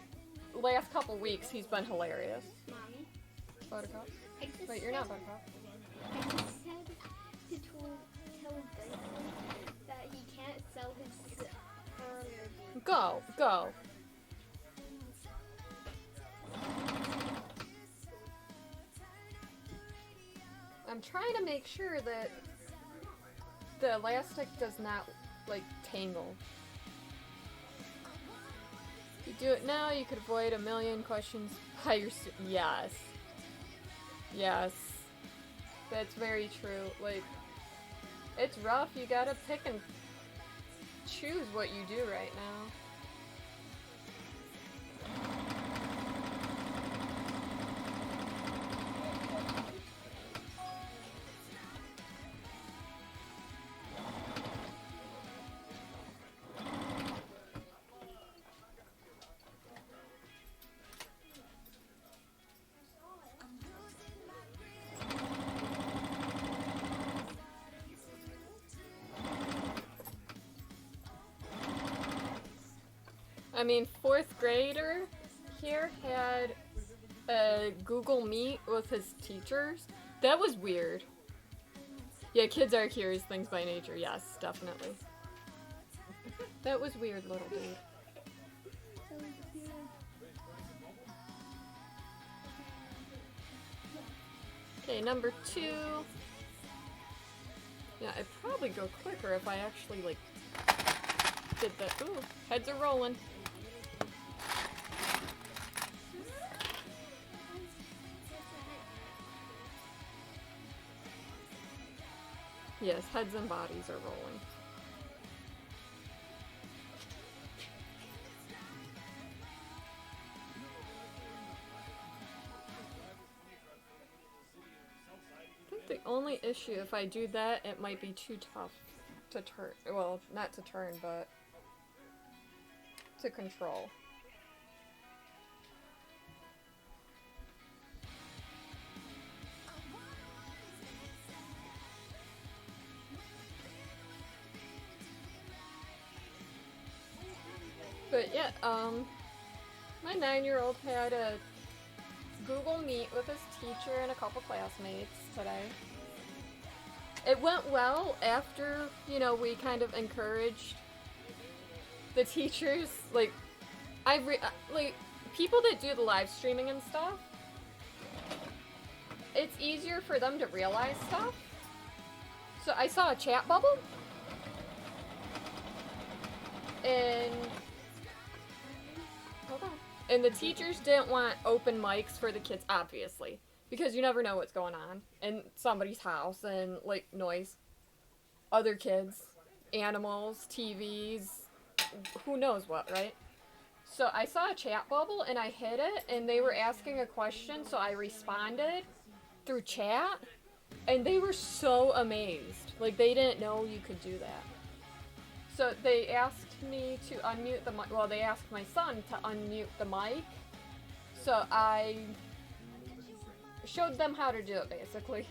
last couple weeks, he's been hilarious. Mommy, Buttercup? I just Wait, you're not Buttercup. I just said to tell Benson that he can't sell his burger. Go, go. I'm trying to make sure that the elastic does not, like, tangle. If you do it now, you could avoid a million questions by your yes. Yes. That's very true. Like, it's rough. You gotta pick and choose what you do right now. I mean, 4th grader here had a Google Meet with his teachers. That was weird. Yeah, kids are curious things by nature. Yes, definitely. That was weird, little dude. Okay, number 2. Yeah, it'd probably go quicker if I actually, like, did that. Ooh, heads are rolling. Yes, heads and bodies are rolling. I think the only issue, if I do that, it might be too tough to turn. Well, not to turn, but to control. But yeah, my 9-year-old had a Google Meet with his teacher and a couple classmates today. It went well after, you know, we kind of encouraged the teachers. Like, like, people that do the live streaming and stuff, it's easier for them to realize stuff. So I saw a chat bubble, and hold on. And the teachers didn't want open mics for the kids, obviously, because you never know what's going on in somebody's house and, like, noise. Other kids, animals, TVs, who knows what, right? So I saw a chat bubble and I hit it and they were asking a question, so I responded through chat and they were so amazed. Like, they didn't know you could do that. So they asked me to unmute the mic. Well, they asked my son to unmute the mic. So I showed them how to do it, basically.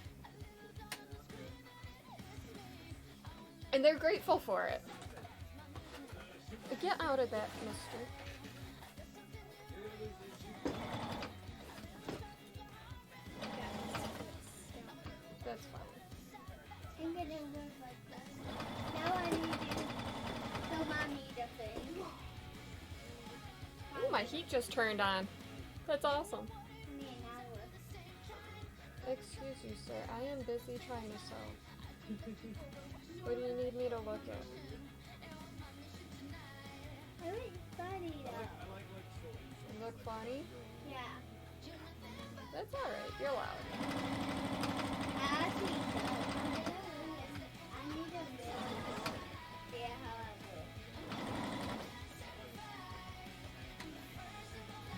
And they're grateful for it. Get out of that, mister. That's fine. I'm gonna work like that. Now I need to show mommy the thing. Ooh, my heat just turned on. That's awesome. Me an hour. Excuse you, sir. I am busy trying to sew. What do you need me to look at? I look funny though. You look funny? Yeah. That's alright. You're loud. I actually don't. I need to really see how I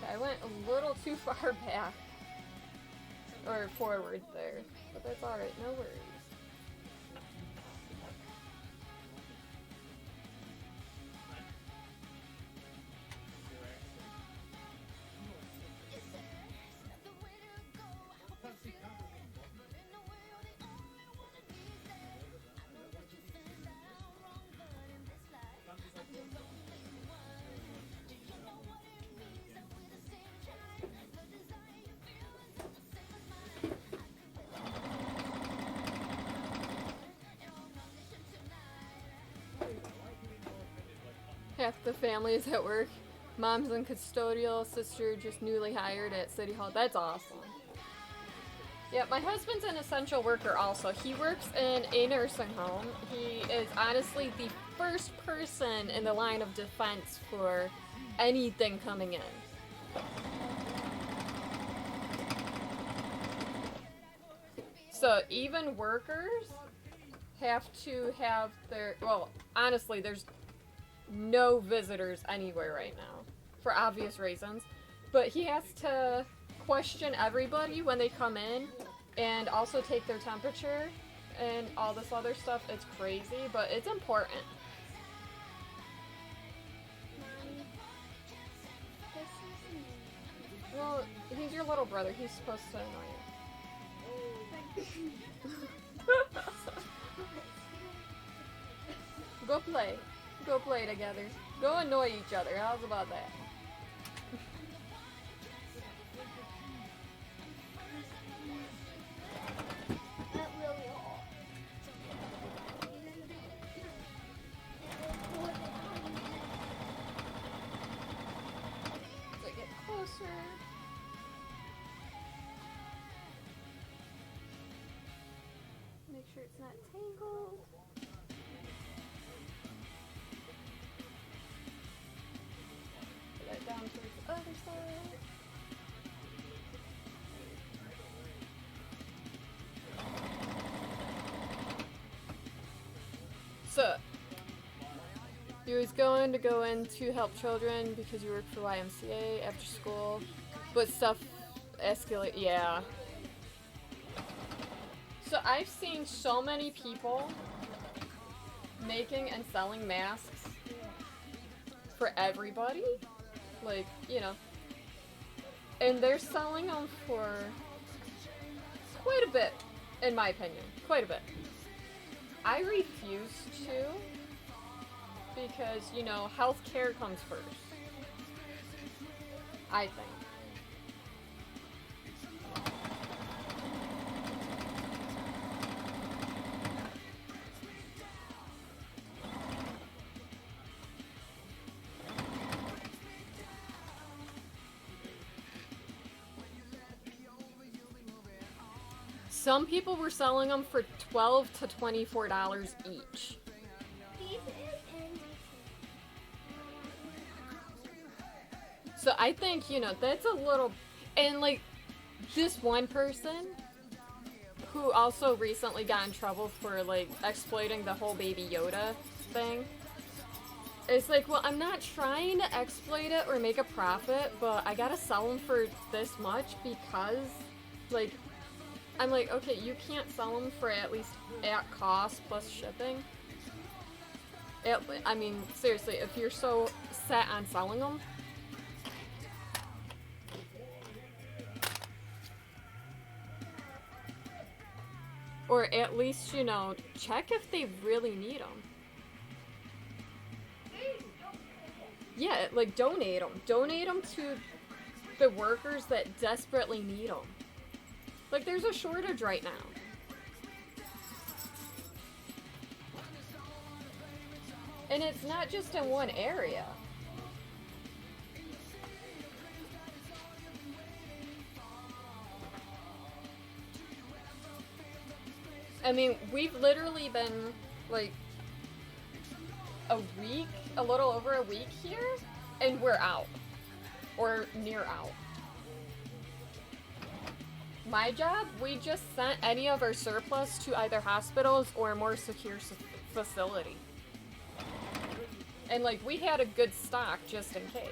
look. I went a little too far back. Or forward there. But that's alright. No worries. Half the family is at work. Mom's in custodial, sister just newly hired at City Hall. That's awesome. Yeah, my husband's an essential worker also. He works in a nursing home. He is honestly the first person in the line of defense for anything coming in. So even workers have to have their, well, honestly, there's no visitors anywhere right now for obvious reasons, but he has to question everybody when they come in and also take their temperature and all this other stuff. It's crazy, but it's important. Mommy, this is me. Well, he's your little brother. He's supposed to annoy you. Go play. Go play together. Go annoy each other. How's about that? That really hot. So get closer. Make sure it's not tangled. Put that down towards the other side. So, you was going to go in to help children because you work for YMCA after school, but stuff escalate. Yeah. So I've seen so many people making and selling masks for everybody, like, you know, and they're selling them for quite a bit, in my opinion, quite a bit. I refuse to, because, you know, healthcare comes first, I think. Some people were selling them for $12 to $24 each. These is in So I think, you know, that's a little... And, like, this one person who also recently got in trouble for, like, exploiting the whole Baby Yoda thing. It's like, well, I'm not trying to exploit it or make a profit, but I gotta sell them for this much because, like... I'm like, okay, you can't sell them for at least at cost plus shipping. I mean, seriously, if you're so set on selling them. Or at least, you know, check if they really need them. Yeah, like, donate them. Donate them to the workers that desperately need them. Like, there's a shortage right now. And it's not just in one area. I mean, we've literally been, like, a little over a week here, and we're out. Or near out. My job, we just sent any of our surplus to either hospitals or a more secure facility. And, like, we had a good stock just in case.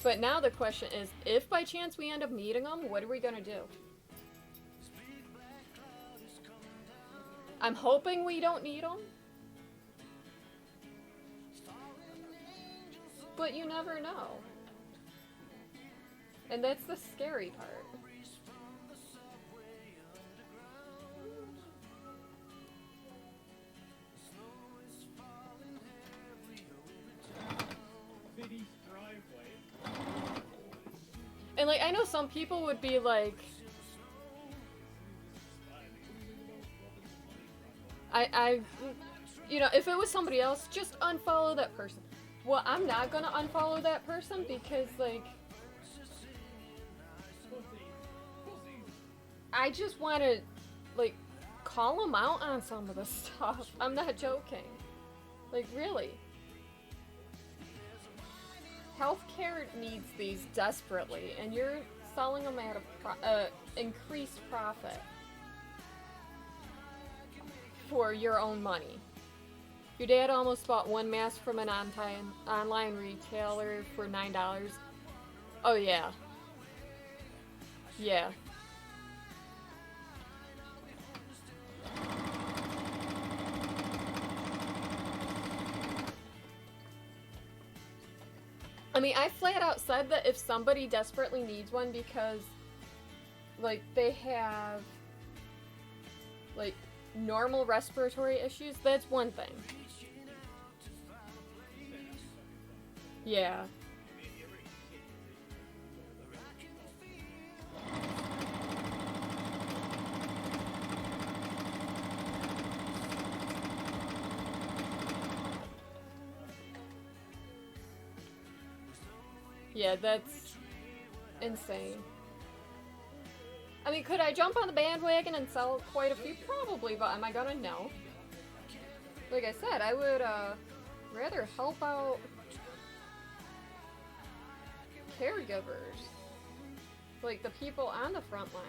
But now the question is, if by chance we end up needing them, what are we gonna do? I'm hoping we don't need them. But you never know. And that's the scary part. And, like, I know some people would be like, you know, if it was somebody else, just unfollow that person. Well, I'm not gonna unfollow that person because, like, I just want to, like, call them out on some of the stuff. I'm not joking. Like, really. Healthcare needs these desperately, and you're selling them at a increased profit for your own money. Your dad almost bought one mask from an online retailer for $9. Oh, yeah. Yeah. I mean, I flat out said that if somebody desperately needs one because, like, they have, like, normal respiratory issues, that's one thing. Yeah. Yeah, that's insane. I mean, could I jump on the bandwagon and sell quite a few? Probably, but am I gonna? No. Like I said, I would rather help out caregivers. Like the people on the front line.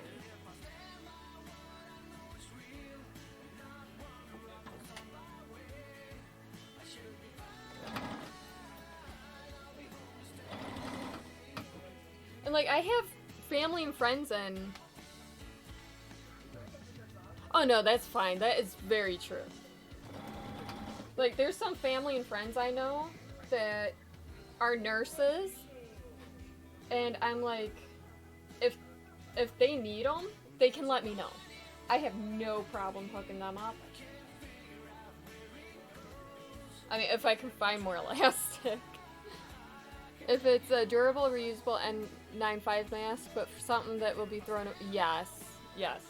And, like, I have family and friends and... Oh, no, that's fine. That is very true. Like, there's some family and friends I know that are nurses. And I'm like, if they need them, they can let me know. I have no problem hooking them up. I mean, if I can find more elastic. If it's a durable, reusable N95 mask, but for something that will be thrown... Yes. Yes.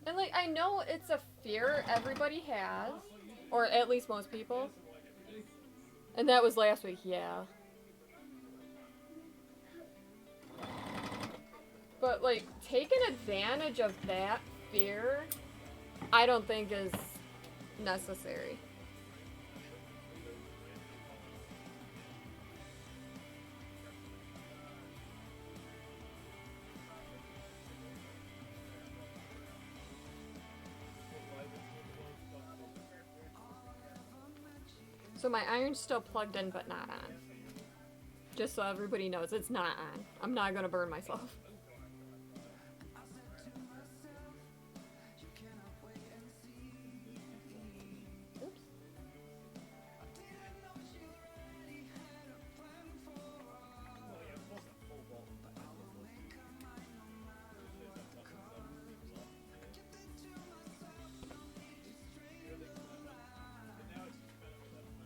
And, like, I know it's a fear everybody has, or at least most people. And that was last week, yeah. But, like, taking advantage of that fear, I don't think is necessary. So my iron's still plugged in but not on. Just so everybody knows, it's not on. I'm not gonna burn myself. Oops.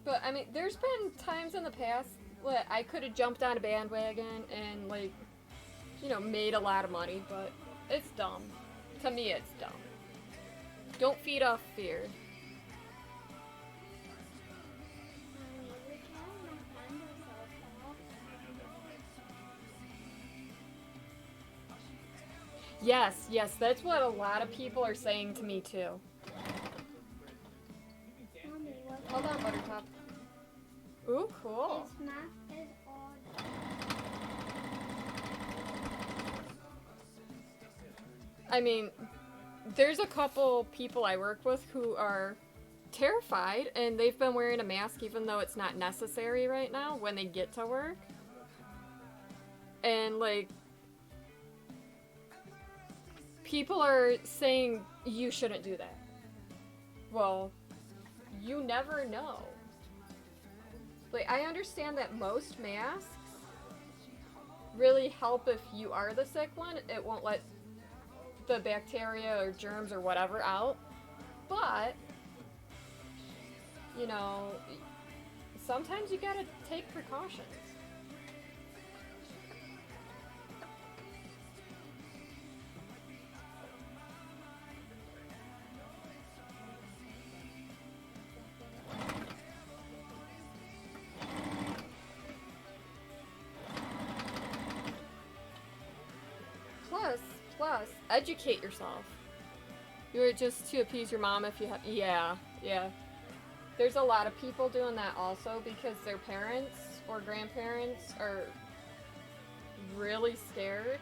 But I mean, there's been times in the past that I could have jumped on a bandwagon and, like, you know, made a lot of money, but it's dumb. To me, it's dumb. Don't feed off fear. Yes, yes, that's what a lot of people are saying to me too. Mommy, what? Hold on, Buttercup. Ooh, cool. It's not as odd. I mean, there's a couple people I work with who are terrified, and they've been wearing a mask even though it's not necessary right now when they get to work. And, like, people are saying you shouldn't do that. Well, you never know. Like, I understand that most masks really help if you are the sick one. It won't let the bacteria or germs or whatever out. But, you know, sometimes you gotta take precautions. Plus, educate yourself. You're just to appease your mom if you have. Yeah. There's a lot of people doing that also because their parents or grandparents are really scared.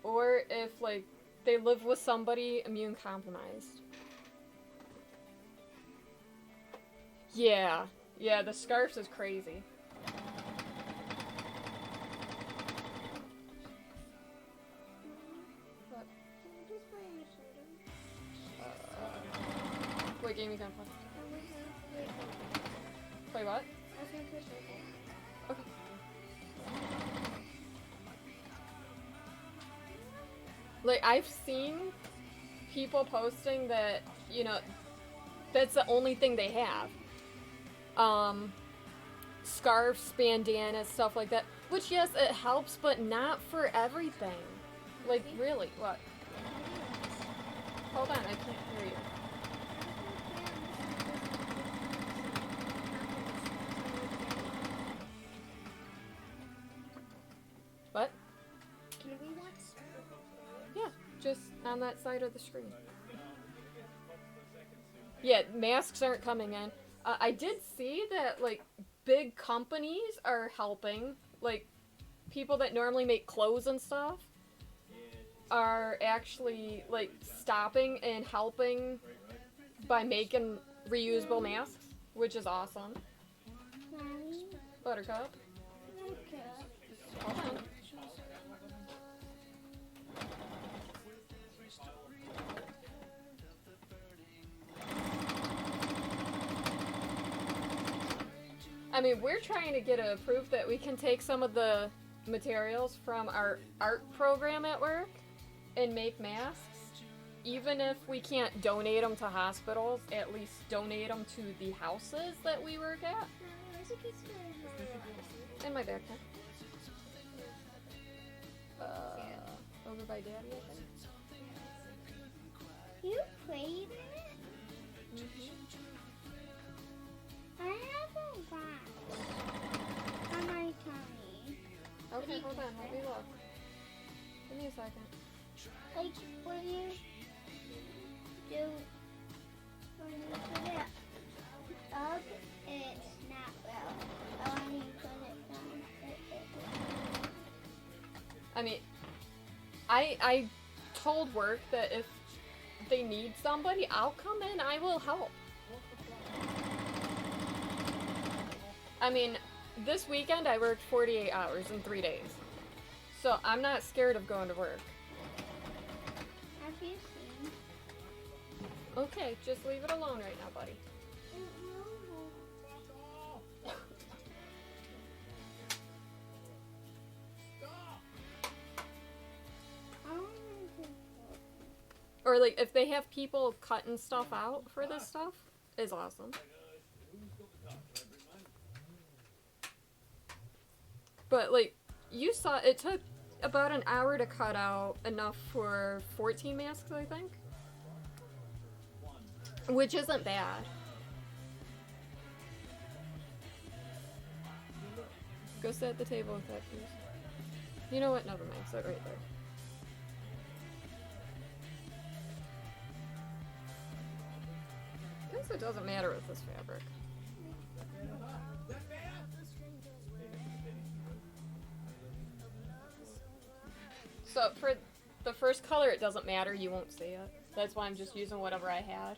Or if, like, they live with somebody immune compromised. Yeah, the scarf is crazy. What game you gonna play? Play what? Okay. Like, I've seen people posting that, you know, that's the only thing they have. Scarves, bandanas, stuff like that. Which, yes, it helps, but not for everything. Like, really, what? Hold on, I can't hear you. What? Can we watch? Yeah, just on that side of the screen. Yeah, masks aren't coming in. I did see that, like, big companies are helping. Like, people that normally make clothes and stuff are actually, like, stopping and helping by making reusable masks, which is awesome. Mommy, Buttercup. okay. Hold on. I mean, we're trying to get a proof that we can take some of the materials from our art program at work and make masks. Even if we can't donate them to hospitals, at least donate them to the houses that we work at. In my backpack. Over by Daddy, I think. You played it? Mm-hmm. I have a box on my tummy. Okay, hold on. Let me look. Give me a second. Like, when you put it up, it's not well. When you put it down, it I mean, I told work that if they need somebody, I'll come in. I will help. I mean, this weekend I worked 48 hours in 3 days. So I'm not scared of going to work. Have you seen? Okay, just leave it alone right now, buddy. Or like if they have people cutting stuff out for this stuff, is awesome. But like you saw, it took about an hour to cut out enough for 14 masks, I think. Which isn't bad. Go sit at the table with that, please. You know what? Never mind. Sit right there. I guess it doesn't matter with this fabric. So for the first color, it doesn't matter. You won't see it. That's why I'm just using whatever I had.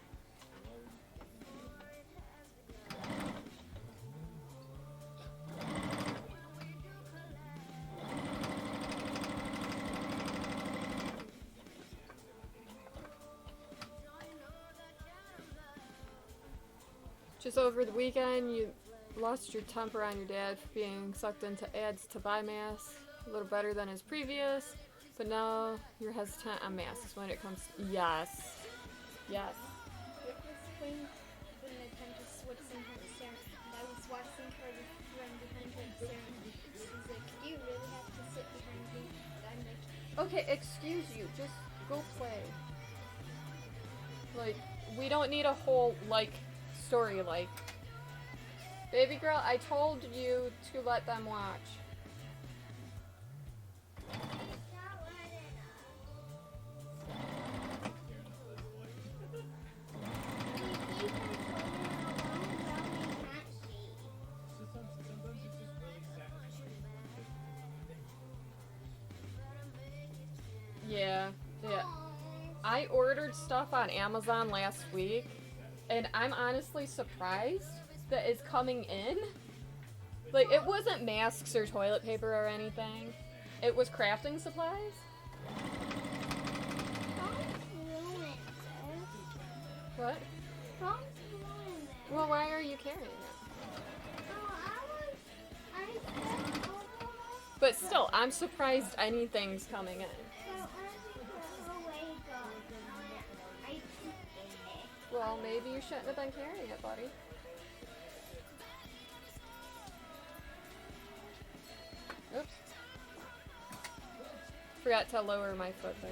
Just over the weekend, you lost your temper on your dad for being sucked into ads to buy masks. A little better than his previous, but now you're hesitant on masks when it comes. Yes. Yes. It was when the time to switch in her staring. And I was watching her run behind her staring. She's like, "Do you really have to sit behind me?" And I'm like, Okay, excuse you. Just go play. Like, we don't need a whole, like, story, like. Baby girl, I told you to let them watch. Yeah. I ordered stuff on Amazon last week, and I'm honestly surprised that it's coming in. Like, it wasn't masks or toilet paper or anything. It was crafting supplies. What? Well, why are you carrying it? But still, I'm surprised anything's coming in. Well, maybe you shouldn't have been carrying it, buddy. Oops. Forgot to lower my foot there.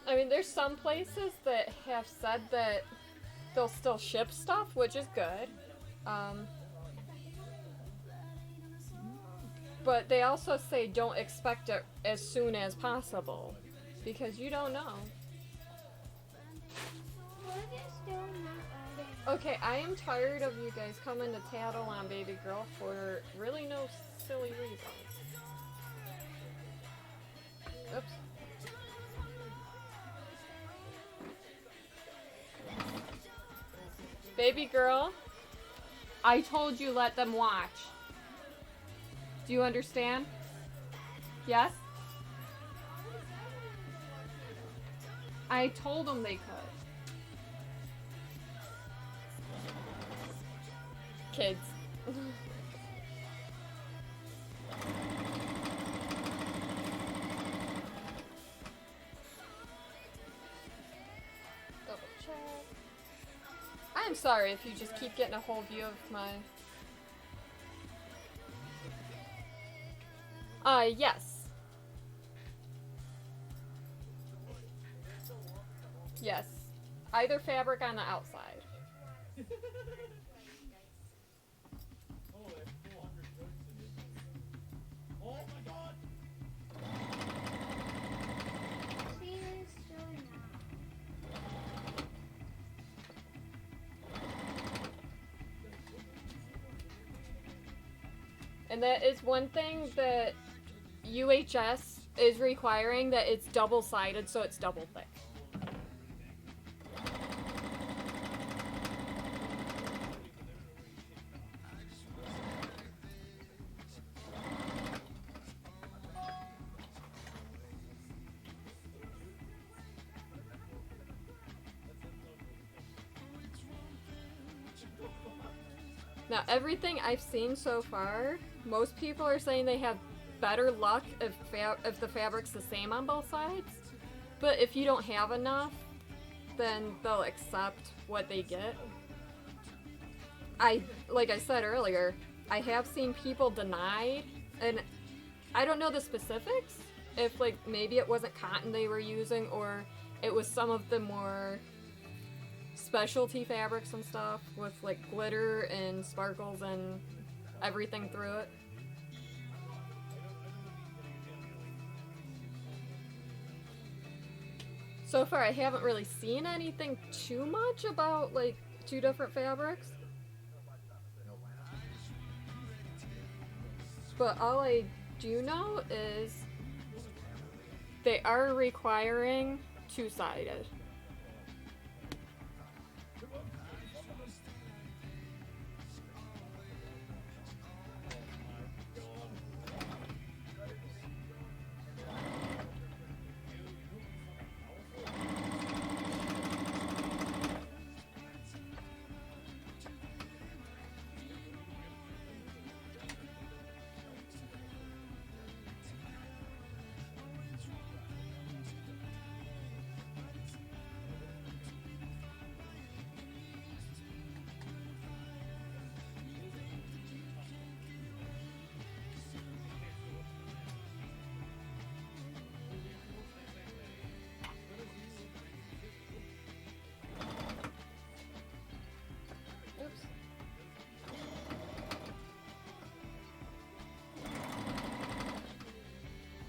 I mean, there's some places that have said that they'll still ship stuff, which is good. But they also say don't expect it as soon as possible, because you don't know. Okay, I am tired of you guys coming to tattle on baby girl for really no silly reasons. Oops. Baby girl, I told you let them watch. Do you understand? Yes? I told them they could. Kids. Double check. I'm sorry if you just keep getting a whole view of my... yes. Yes. Either fabric on the outside. Oh, there's 400 goods in it. Oh my god! And that is one thing that UHS is requiring, that it's double-sided, so it's double thick. Now, everything I've seen so far, most people are saying they have better luck if the fabric's the same on both sides. But if you don't have enough, then they'll accept what they get. Like I said earlier, I have seen people denied, and I don't know the specifics, if like maybe it wasn't cotton they were using, or it was some of the more specialty fabrics and stuff with like glitter and sparkles and everything through it. So far I haven't really seen anything too much about like two different fabrics. But all I do know is they are requiring two-sided.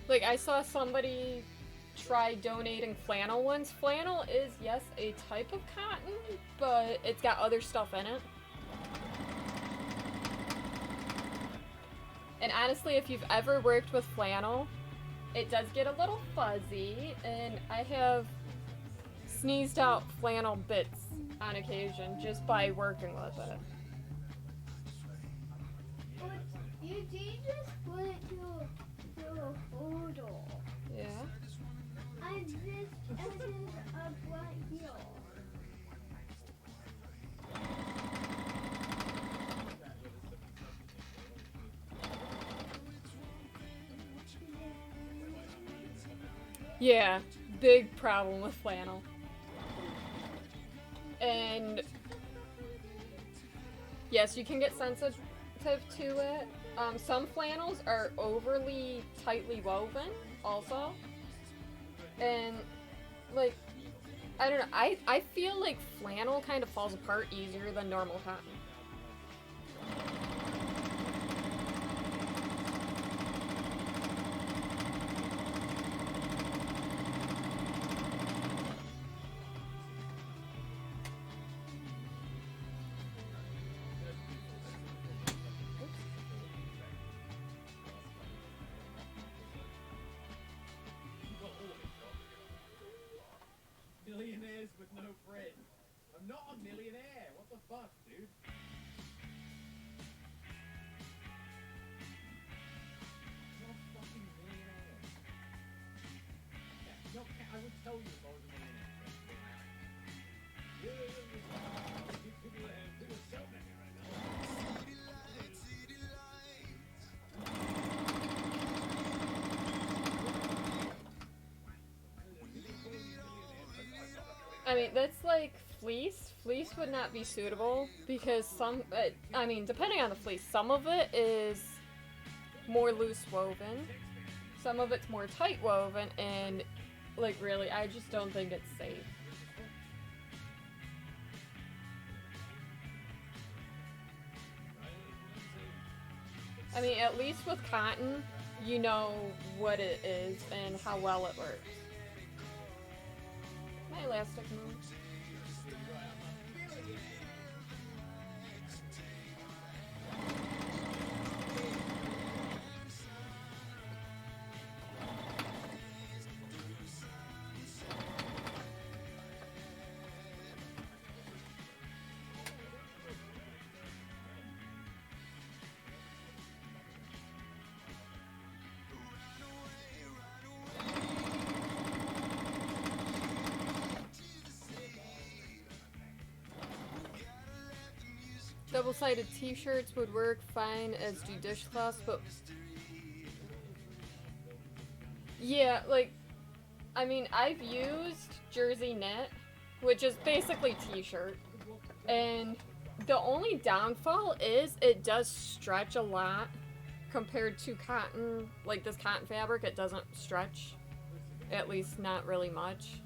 Like, I saw somebody try donating flannel once. Flannel is, yes, a type of cotton, but it's got other stuff in it. And honestly, if you've ever worked with flannel, it does get a little fuzzy, and I have sneezed out flannel bits on occasion just by working with it. But you did just put it to a photo. Yeah. I just added a black heel. Yeah, big problem with flannel. And yes, you can get sensitive to it. Some flannels are overly tightly woven also. And like, I don't know, I feel like flannel kind of falls apart easier than normal cotton. Millionaires with no friends. I'm not a millionaire. What the fuck, dude? I'm not a fucking millionaire. Yeah, no, I would tell you if I was a millionaire. People are so many right now. I mean, that's like fleece. Fleece would not be suitable because I mean, depending on the fleece, some of it is more loose woven, some of it's more tight woven, and like really, I just don't think it's safe. I mean, at least with cotton, you know what it is and how well it works. My elastic moves. Double-sided t-shirts would work fine as do dishcloths, but... Yeah, like, I mean, I've used jersey knit, which is basically t-shirt, and the only downfall is it does stretch a lot compared to cotton. Like this cotton fabric, it doesn't stretch, at least not really much.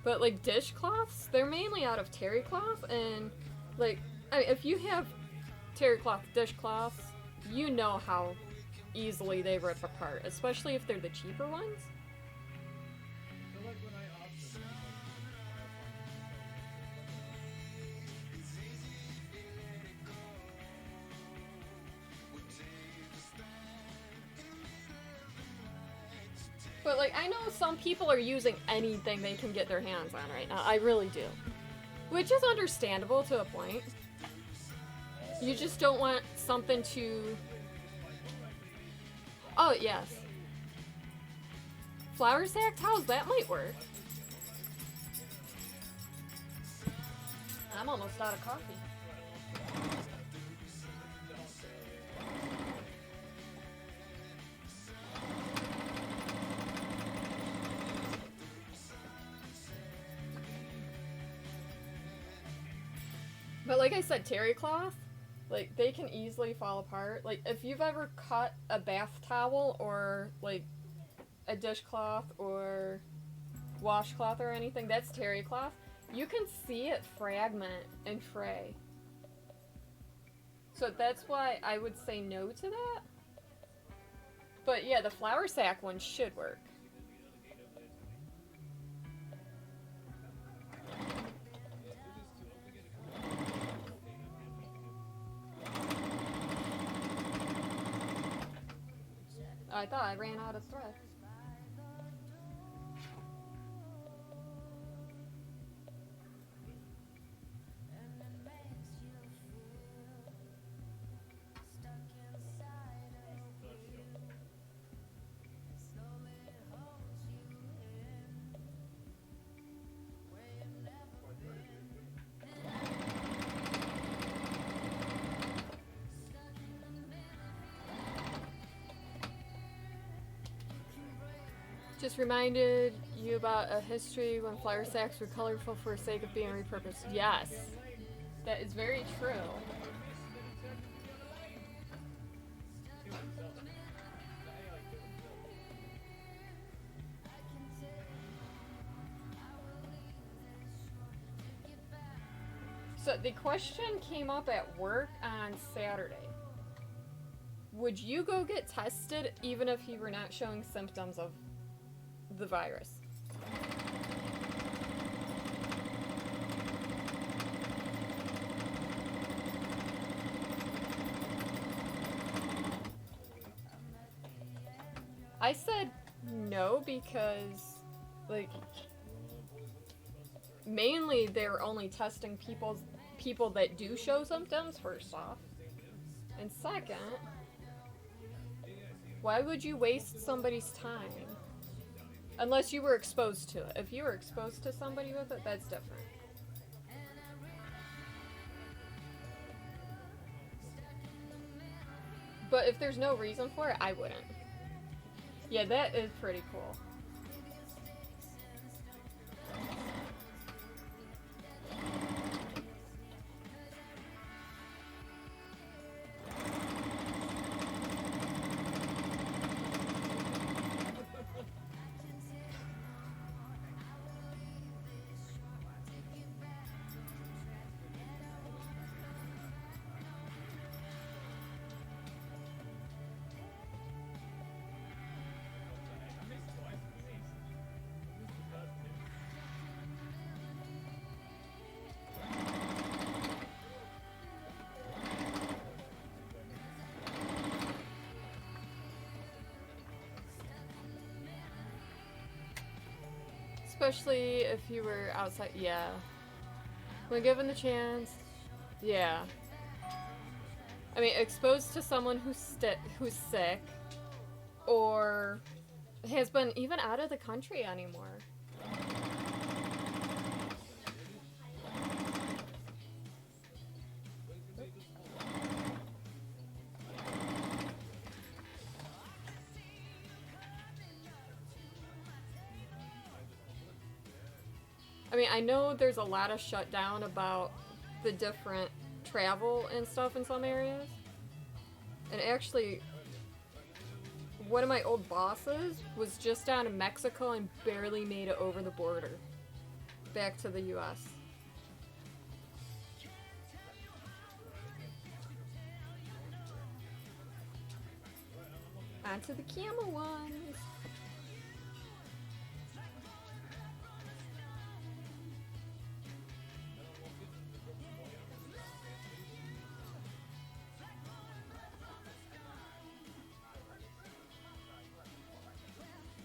But like dishcloths, they're mainly out of terry cloth, and like, I mean, if you have terry cloth dishcloths, you know how easily they rip apart, especially if they're the cheaper ones. So like when I opted, But like, I know some people are using anything they can get their hands on right now. I really do. Which is understandable to a point. You just don't want something to... Oh, yes. Flour sack towels, that might work. I'm almost out of coffee. But like I said, terry cloth, like, they can easily fall apart. Like, if you've ever cut a bath towel or, like, a dishcloth or washcloth or anything, that's terry cloth, you can see it fragment and fray. So that's why I would say no to that. But yeah, the flour sack one should work. I thought I ran out of thread. Just reminded you about a history when flour sacks were colorful for the sake of being repurposed. Yes, that is very true. So the question came up at work on Saturday. Would you go get tested even if you were not showing symptoms of the virus? I said no because, like, mainly they're only testing people that do show symptoms, first off. And second, why would you waste somebody's time? Unless you were exposed to it. If you were exposed to somebody with it, that's different. But if there's no reason for it, I wouldn't. Yeah, that is pretty cool. Especially if you were outside, yeah. When given the chance, yeah. I mean, exposed to someone who's sick, or has been even out of the country anymore. I mean, I know there's a lot of shutdown about the different travel and stuff in some areas. And actually, one of my old bosses was just down in Mexico and barely made it over the border back to the US. Onto the camel ones.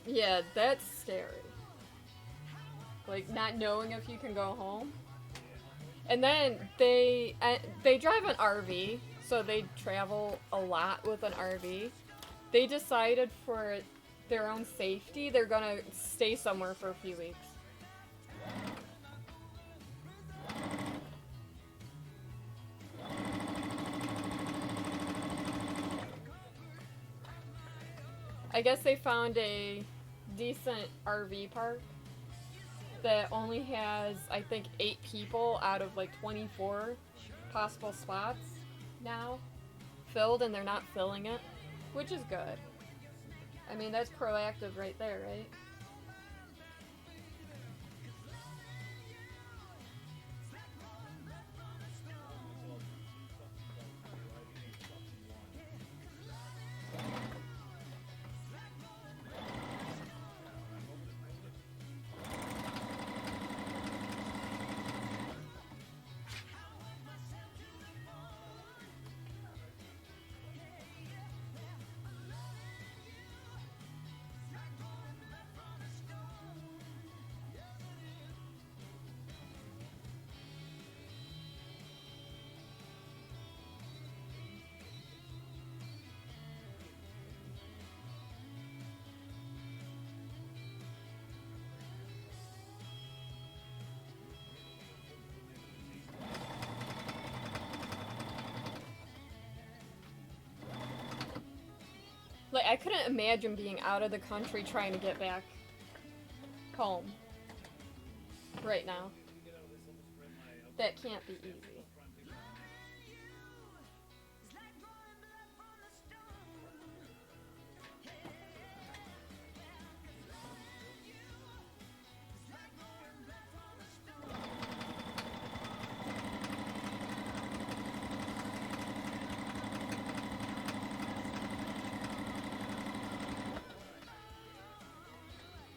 Yeah, that's scary. Like, not knowing if you can go home. And then they drive an RV, so they travel a lot with an RV. They decided for their own safety, they're gonna stay somewhere for a few weeks. I guess they found a decent RV park that only has, I think, 8 people out of like 24 possible spots now filled, and they're not filling it, which is good. I mean, that's proactive right there, right? Like, I couldn't imagine being out of the country trying to get back home right now. That can't be easy.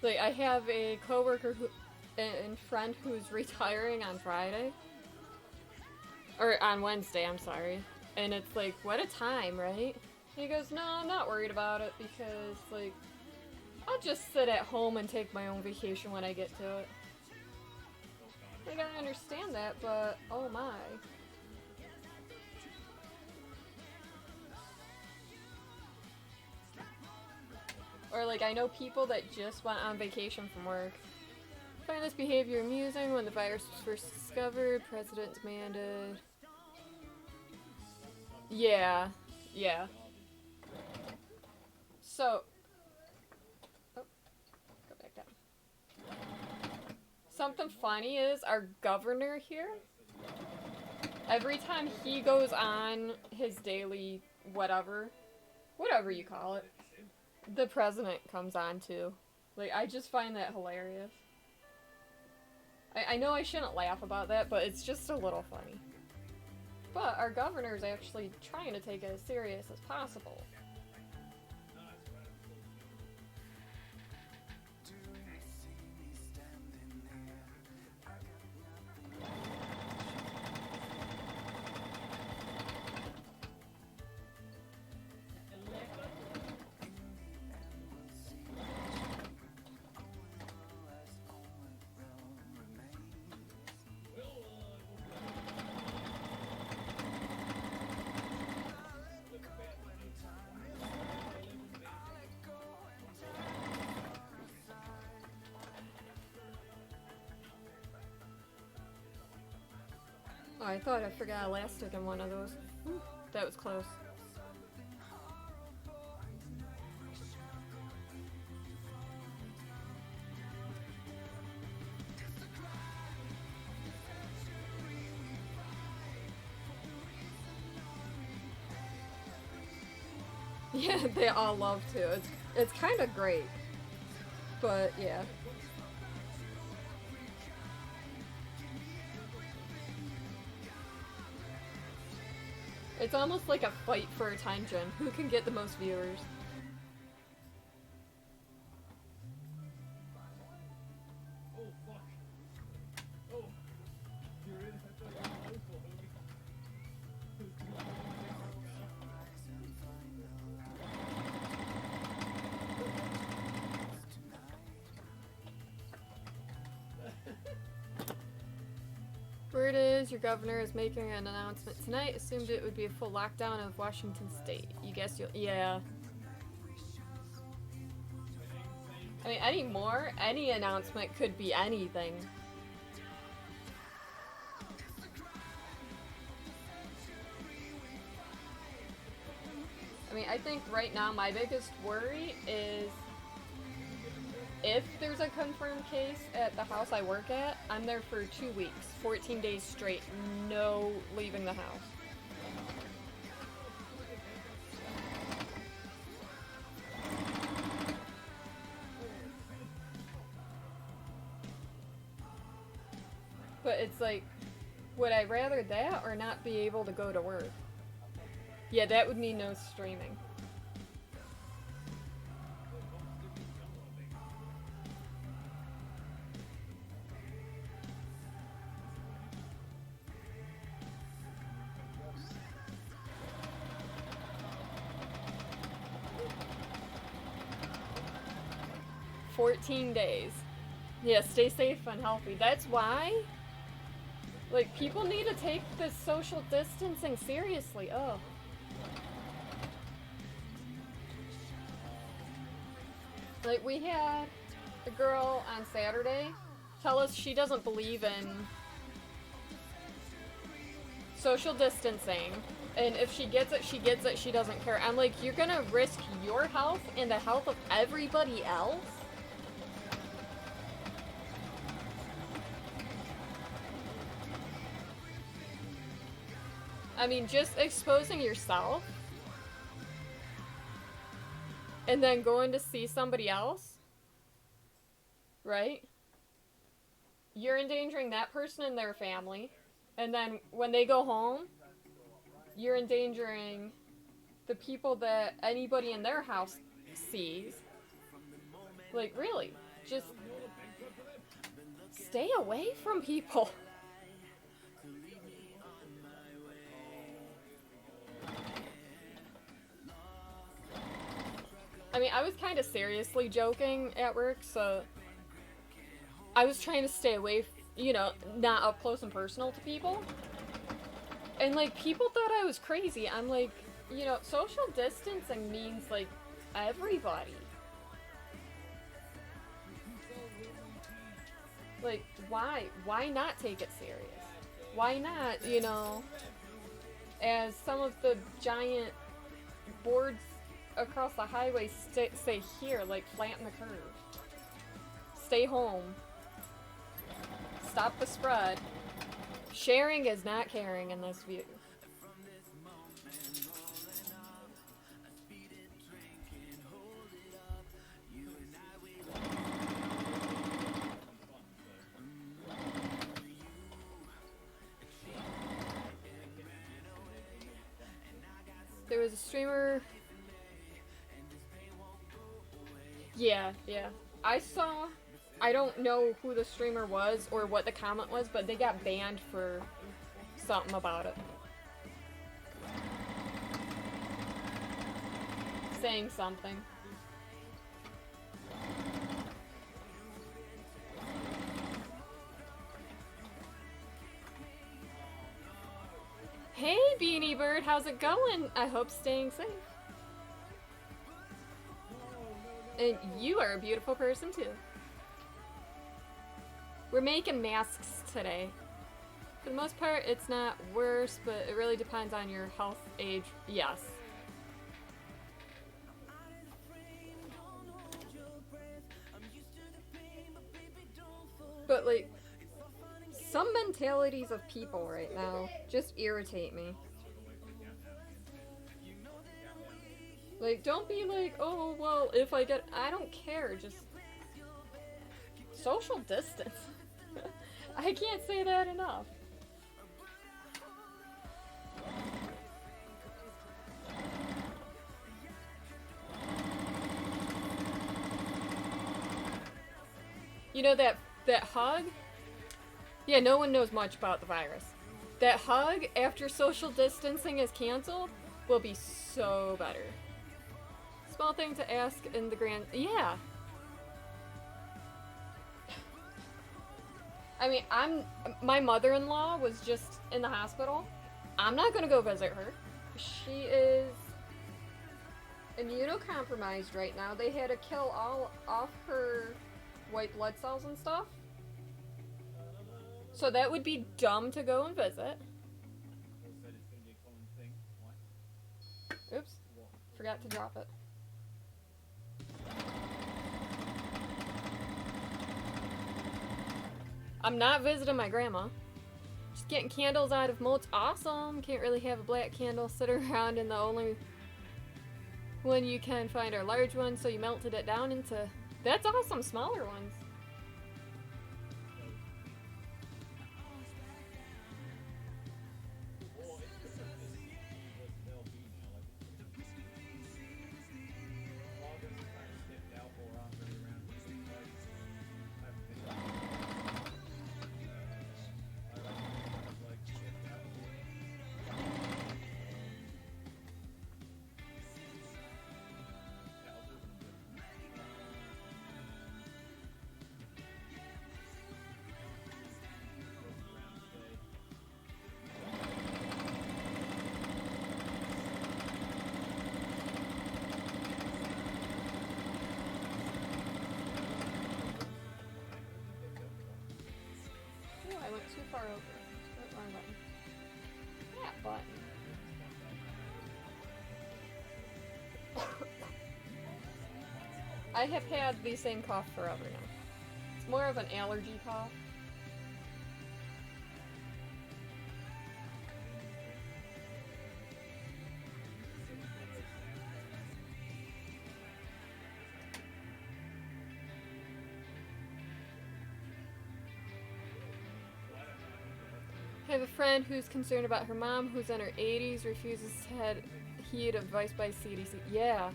Like, I have a coworker and friend who's retiring on Friday. Or on Wednesday, I'm sorry. And it's like, what a time, right? He goes, no, I'm not worried about it because, like, I'll just sit at home and take my own vacation when I get to it. Like, I understand that, but oh my. Or, like, I know people that just went on vacation from work. Find this behavior amusing. When the virus was first discovered, president demanded... Yeah. Yeah. So... Oh, go back down. Something funny is, our governor here, every time he goes on his daily whatever you call it, the president comes on too. Like, I just find that hilarious. I know I shouldn't laugh about that, but it's just a little funny. But our governor's actually trying to take it as serious as possible. Oh, I thought I forgot elastic in one of those. Whew, that was close. Yeah, they all love to. It's kind of great. But yeah. It's almost like a fight for attention. Who can get the most viewers? Oh, fuck. Oh, you're in. I thought you were in local, homie. Word is, your governor is making an announcement tonight. Assumed it would be a full lockdown of Washington State. You guess you'll... Yeah. I mean, anymore, any announcement could be anything. I mean, I think right now my biggest worry is if there's a confirmed case at the house I work at, I'm there for 2 weeks, 14 days straight, no leaving the house. But it's like, would I rather that or not be able to go to work? Yeah, that would mean no streaming. "14 days. Yeah, stay safe and healthy." That's why, like, people need to take this social distancing seriously. Oh. Like, we had a girl on Saturday tell us she doesn't believe in social distancing, and if she gets it, she gets it, she doesn't care. I'm like, you're gonna risk your health and the health of everybody else? I mean, just exposing yourself and then going to see somebody else, right? You're endangering that person and their family. And then when they go home, you're endangering the people that anybody in their house sees. Like, really, just stay away from people. I mean, I was kind of seriously joking at work, so I was trying to stay away, not up close and personal to people. And, like, people thought I was crazy. I'm like, social distancing means, like, everybody. Like, why? Why not take it serious? Why not, as some of the giant boards across the highway say here, like, flatten the curve. Stay home. Stop the spread. Sharing is not caring in this view. There was a streamer. Yeah. I don't know who the streamer was or what the comment was, but they got banned for something about it. Saying something. Hey, Beanie Bird, how's it going? I hope staying safe. And you are a beautiful person, too. We're making masks today. For the most part, it's not worse, but it really depends on your health, age. Yes. But, like, some mentalities of people right now just irritate me. Like, don't be like, oh, well, if I get... I don't care, just... social distance. I can't say that enough. You know that hug? Yeah, no one knows much about the virus. That hug after social distancing is canceled will be so better. Small thing to ask in the grand... Yeah. I mean, my mother-in-law was just in the hospital. I'm not gonna go visit her. She is immunocompromised right now. They had to kill all off her white blood cells and stuff. So that would be dumb to go and visit. Oops. Forgot to drop it. I'm not visiting my grandma. Just getting candles out of molds. Awesome. Can't really have a black candle sit around, and the only one you can find are large ones, so you melted it down into... That's awesome. Smaller ones. I went too far over. Wrong button. That button. I have had the same cough forever now. It's more of an allergy cough. I have a friend who's concerned about her mom, who's in her 80s, refuses to heed advice by CDC. Yeah.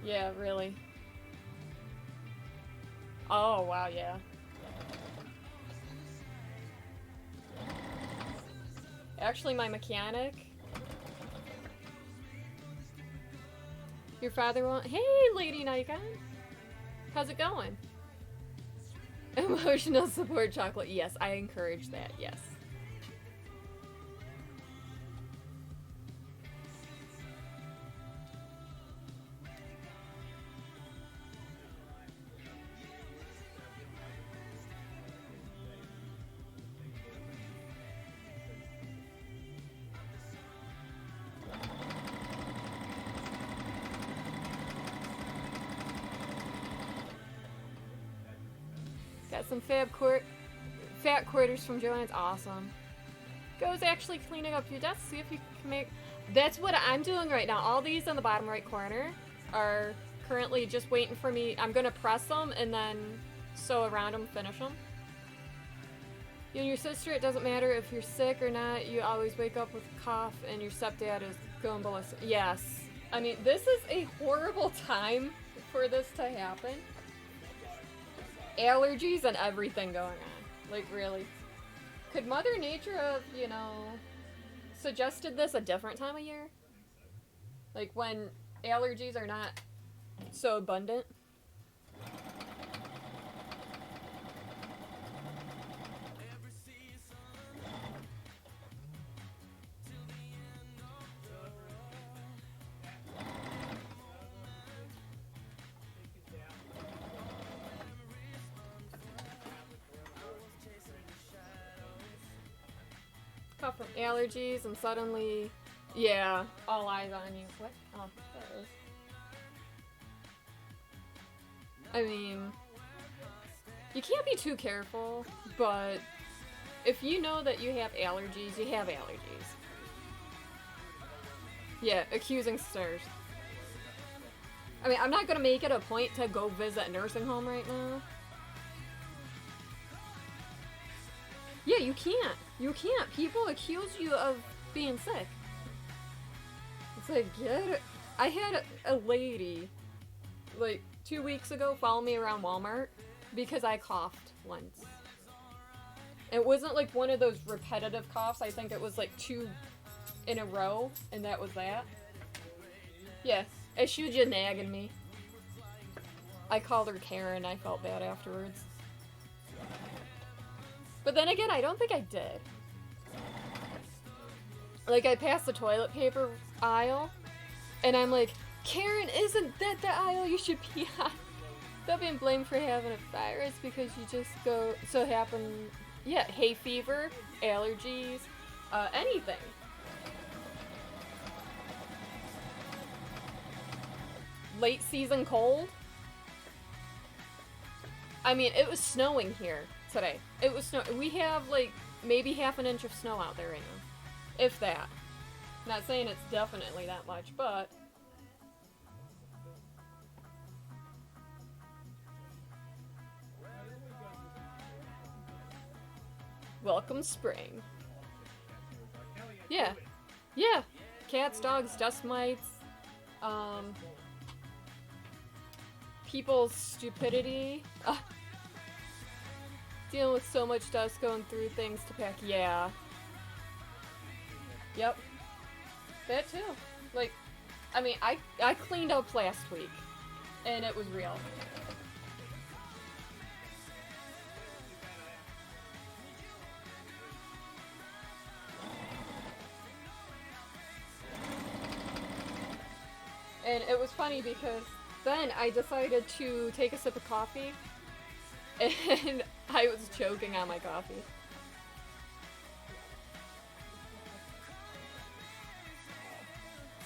Yeah, really. Oh, wow, yeah. Actually, my mechanic... Your father won't... Hey, Lady Nikon! How's it going? Emotional support chocolate. Yes, I encourage that, yes. Got some fat quarters from Joanne's. Awesome. Go's actually cleaning up your desk. See if you can make... That's what I'm doing right now. All these in the bottom right corner are currently just waiting for me. I'm going to press them and then sew around them, finish them. You and your sister, it doesn't matter if you're sick or not. You always wake up with a cough and your stepdad is going ballistic. Yes. I mean, this is a horrible time for this to happen. Allergies and everything going on. Like, really. Could Mother Nature have, you know, suggested this a different time of year? Like, when allergies are not so abundant? Cough from allergies and suddenly, yeah, all eyes on you. What? Oh, there it is. I mean, you can't be too careful, but if you know that you have allergies, you have allergies. Yeah, accusing stirs. I mean, I'm not gonna make it a point to go visit a nursing home right now. Yeah, you can't. You can't. People accuse you of being sick. It's like, get it. I had a lady, like, 2 weeks ago follow me around Walmart because I coughed once. It wasn't like one of those repetitive coughs. I think it was like 2 in a row, and that was that. Yeah, and she was just nagging me. I called her Karen. I felt bad afterwards. But then again, I don't think I did. Like, I passed the toilet paper aisle, and I'm like, Karen, isn't that the aisle you should be on? They're being blamed for having a virus because you just go, so happen, yeah, hay fever, allergies, anything. Late season cold. I mean, it was snowing here today. It was snow. We have like maybe half an inch of snow out there right now, if that. Not saying it's definitely that much, but welcome spring. Yeah, yeah. Cats, dogs, dust mites. People's stupidity. Dealing with so much dust going through things to pack. Yeah. Yep. That too. Like, I mean, I cleaned up last week, and it was real. And it was funny because then I decided to take a sip of coffee, and I was choking on my coffee.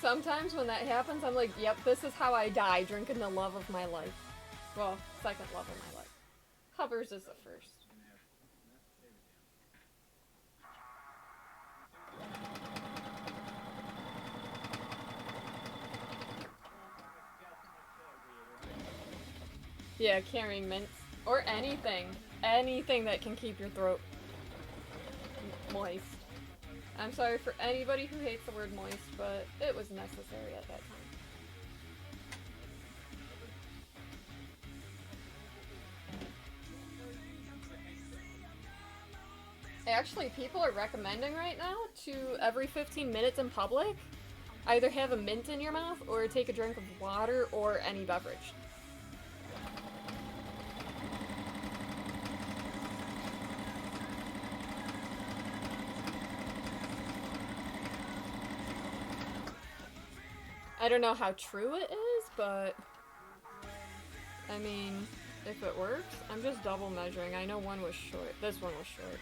Sometimes when that happens, I'm like, yep, this is how I die, drinking the love of my life. Well, second love of my life. Hubbers is the first. Yeah, carrying mints. Or anything. Anything that can keep your throat moist. I'm sorry for anybody who hates the word moist, but it was necessary at that time. Actually, people are recommending right now to every 15 minutes in public, either have a mint in your mouth or take a drink of water or any beverage. I don't know how true it is, but I mean, if it works, I'm just double measuring. I know one was short. This one was short.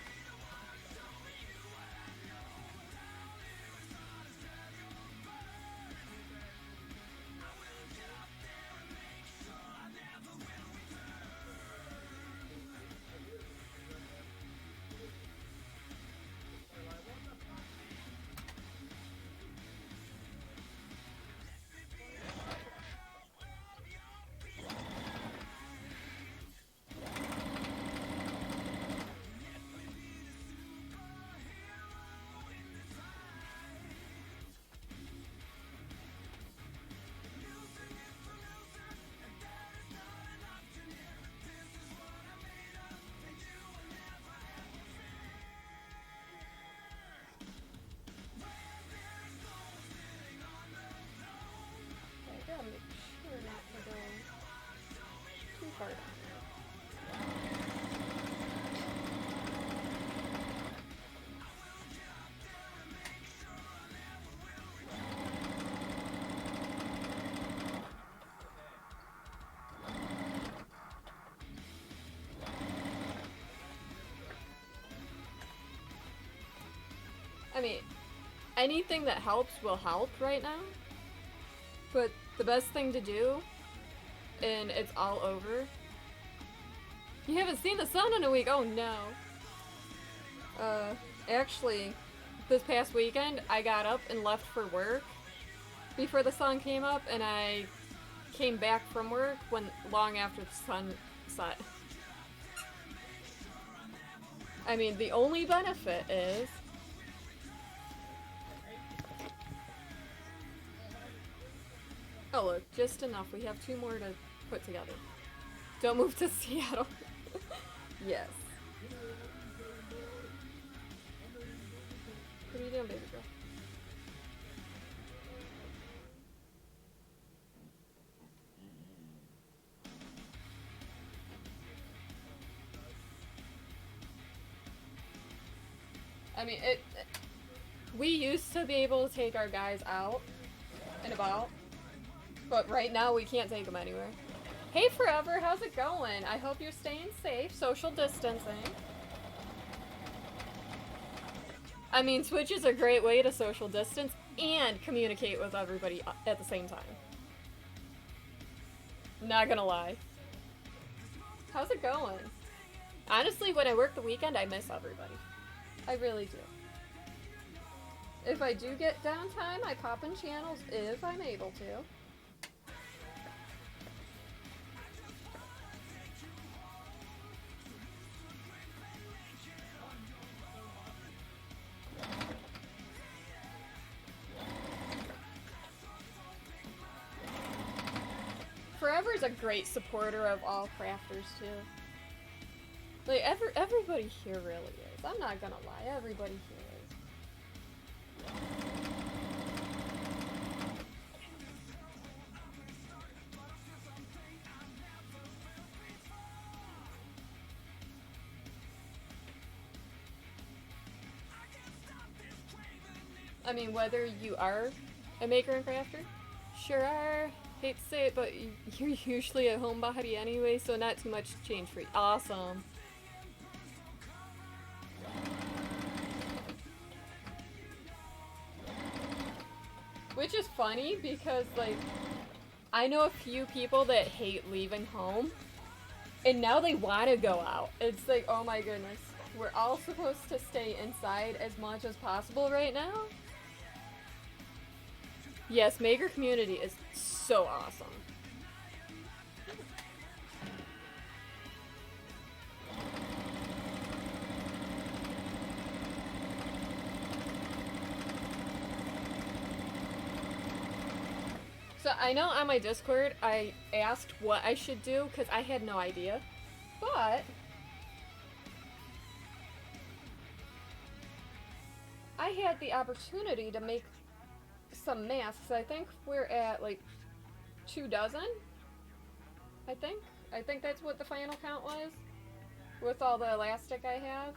Make sure not to go too far down there. I mean, anything that helps will help right now. But the best thing to do, and it's all over. You haven't seen the sun in a week. Oh no. Actually, this past weekend, I got up and left for work before the sun came up, and I came back from work when long after the sun set. I mean, the only benefit is oh look, just enough. We have 2 more to put together. Don't move to Seattle. Yes. What are you doing, baby girl? I mean, we used to be able to take our guys out and about, but right now we can't take them anywhere. Hey Forever, how's it going? I hope you're staying safe, social distancing. I mean, Twitch is a great way to social distance and communicate with everybody at the same time. Not gonna lie. How's it going? Honestly, when I work the weekend, I miss everybody. I really do. If I do get downtime, I pop in channels if I'm able to. Forever's a great supporter of all crafters too. Like everybody here really is. I'm not gonna lie, everybody here is. I mean, whether you are a maker and crafter, sure are. Hate to say it, but you're usually a homebody anyway, so not too much change for you. Awesome. Which is funny because, like, I know a few people that hate leaving home, and now they want to go out. It's like, oh my goodness. We're all supposed to stay inside as much as possible right now. Yes, maker community is so awesome. So I know on my Discord I asked what I should do because I had no idea, but I had the opportunity to make some masks. I think we're at like 2 dozen. I think that's what the final count was with all the elastic I have.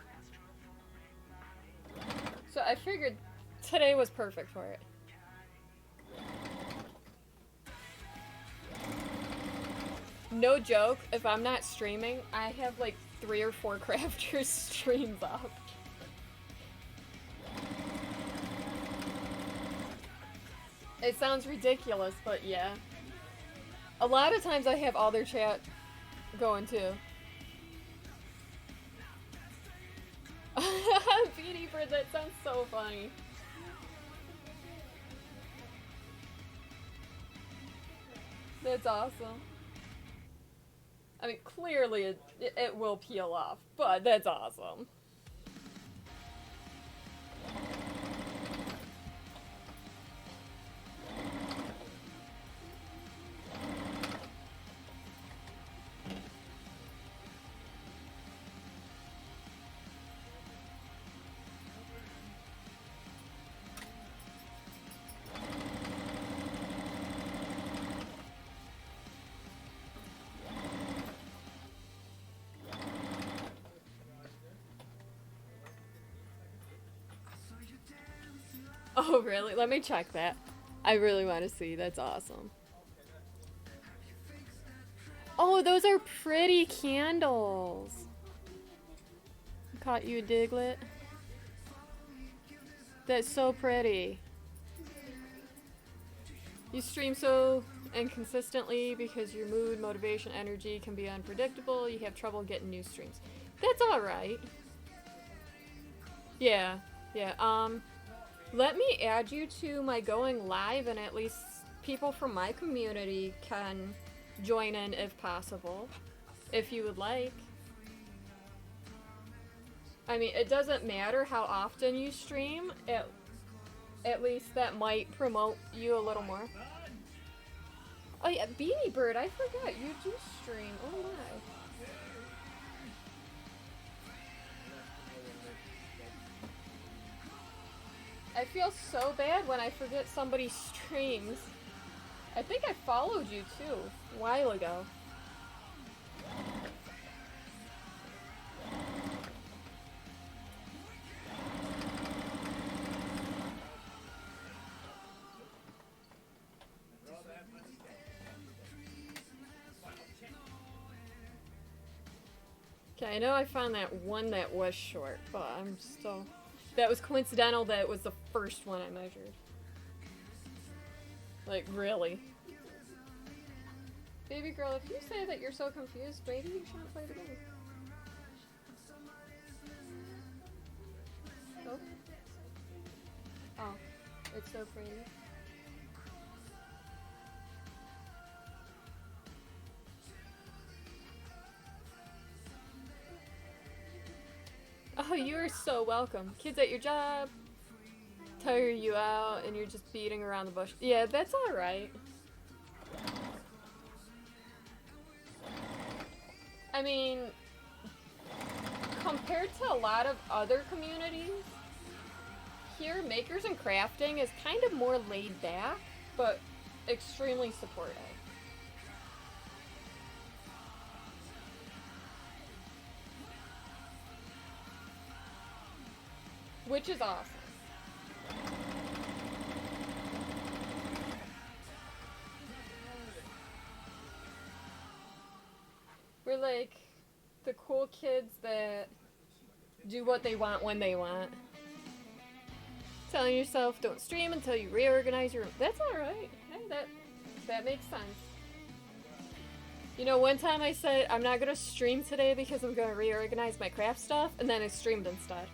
So I figured today was perfect for it. No joke, if I'm not streaming, I have like 3 or 4 crafters streams up. It sounds ridiculous, but yeah. A lot of times I have all their chat going too. Beanie Bird, that sounds so funny. That's awesome. I mean, clearly it will peel off, but that's awesome. Oh, really? Let me check that. I really want to see. That's awesome. Oh, those are pretty candles. Caught you, Diglett. That's so pretty. You stream so inconsistently because your mood, motivation, energy can be unpredictable. You have trouble getting new streams. That's alright. Yeah, yeah. Let me add you to my going live and at least people from my community can join in if possible, if you would like. I mean, it doesn't matter how often you stream, at least that might promote you a little more. Oh yeah, Beanie Bird, I forgot, you do stream, oh my. I feel so bad when I forget somebody streams. I think I followed you too, a while ago. Okay, I know I found that one that was short, but I'm still... That was coincidental that it was the first one I measured. Like, really. Baby girl, if you say that you're so confused, maybe you shouldn't play the game. Oh. Oh, it's so pretty. Oh, you are so welcome. Kids at your job tire you out and you're just beating around the bush. Yeah, that's alright. I mean, compared to a lot of other communities, here, makers and crafting is kind of more laid back, but extremely supportive. Which is awesome. We're like the cool kids that do what they want when they want. Telling yourself don't stream until you reorganize your room. That's alright. Hey, that makes sense. You know, one time I said I'm not gonna stream today because I'm gonna reorganize my craft stuff, and then I streamed instead.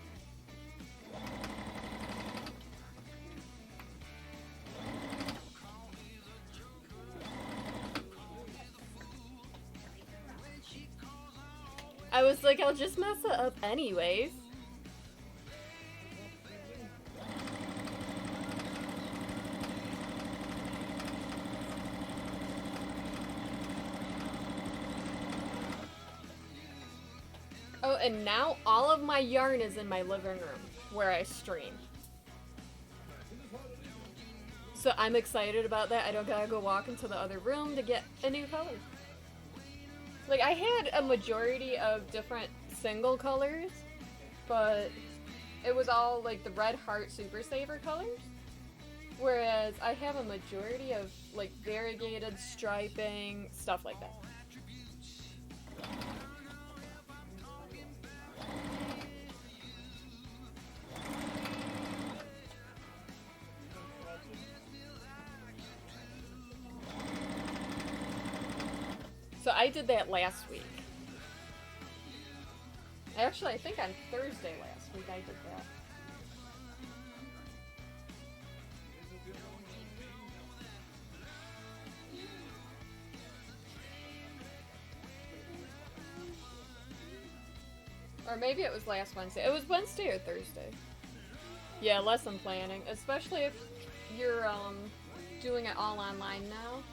I was like, I'll just mess it up anyways. Oh, and now all of my yarn is in my living room where I stream. So I'm excited about that. I don't gotta go walk into the other room to get a new color. Like, I had a majority of different single colors, but it was all, like, the Red Heart Super Saver colors. Whereas I have a majority of, like, variegated striping, stuff like that. So I did that last week. Actually, I think on Thursday last week I did that. Or maybe it was last Wednesday. It was Wednesday or Thursday. Yeah, lesson planning. Especially if you're doing it all online now.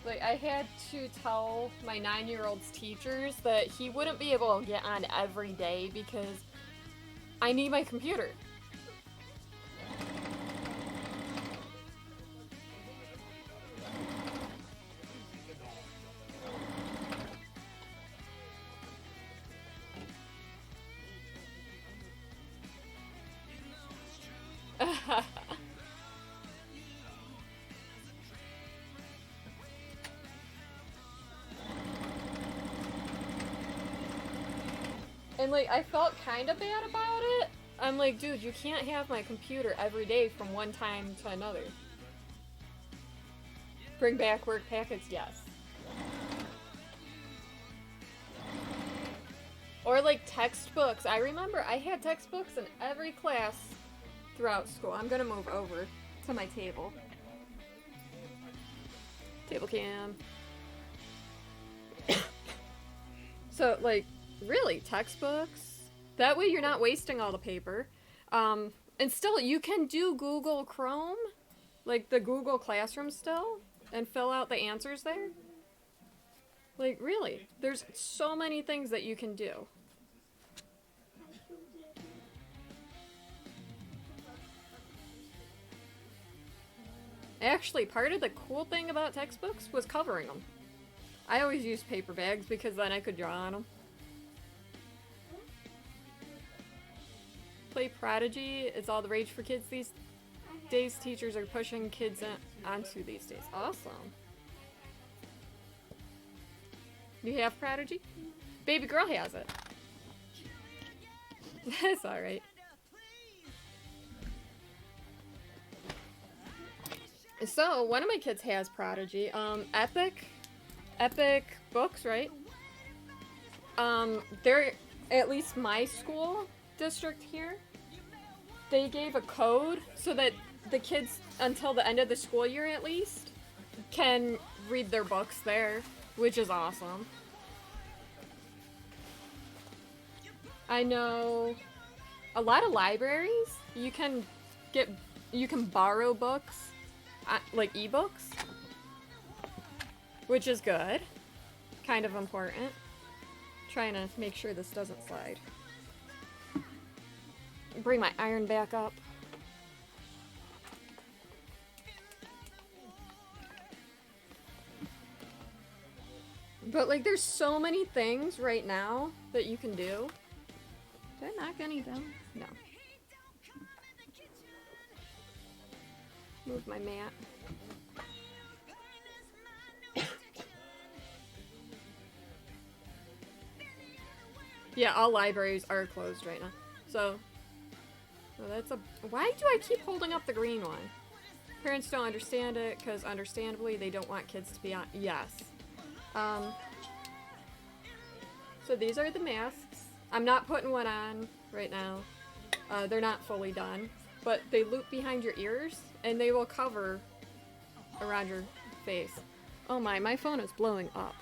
Like, I had to tell my 9-year-old's teachers that he wouldn't be able to get on every day because I need my computer. And, like, I felt kind of bad about it. I'm like, dude, you can't have my computer every day from one time to another. Bring back work packets, yes. Or, like, textbooks. I remember I had textbooks in every class throughout school. I'm gonna move over to my table. Table cam. So, like, really, textbooks? That way you're not wasting all the paper. And still, you can do Google Chrome, like the Google Classroom still, and fill out the answers there. Like, really, there's so many things that you can do. Actually, part of the cool thing about textbooks was covering them. I always used paper bags because then I could draw on them. Play Prodigy is all the rage for kids these days. Teachers are pushing kids onto these days. Awesome. You have Prodigy? Baby girl has it. That's alright. So, one of my kids has Prodigy. Epic Books, right? They're, at least my school district here, they gave a code so that the kids, until the end of the school year at least, can read their books there, which is awesome. I know a lot of libraries, you can borrow books, like ebooks, which is good. Kind of important. Trying to make sure this doesn't slide. Bring my iron back up. But, like, there's so many things right now that you can do. Did I knock any down? No. Move my mat. Yeah, all libraries are closed right now. So that's a... Why do I keep holding up the green one? Parents don't understand it, because understandably they don't want kids to be on... Yes. So these are the masks. I'm not putting one on right now. They're not fully done. But they loop behind your ears, and they will cover around your face. Oh my phone is blowing up.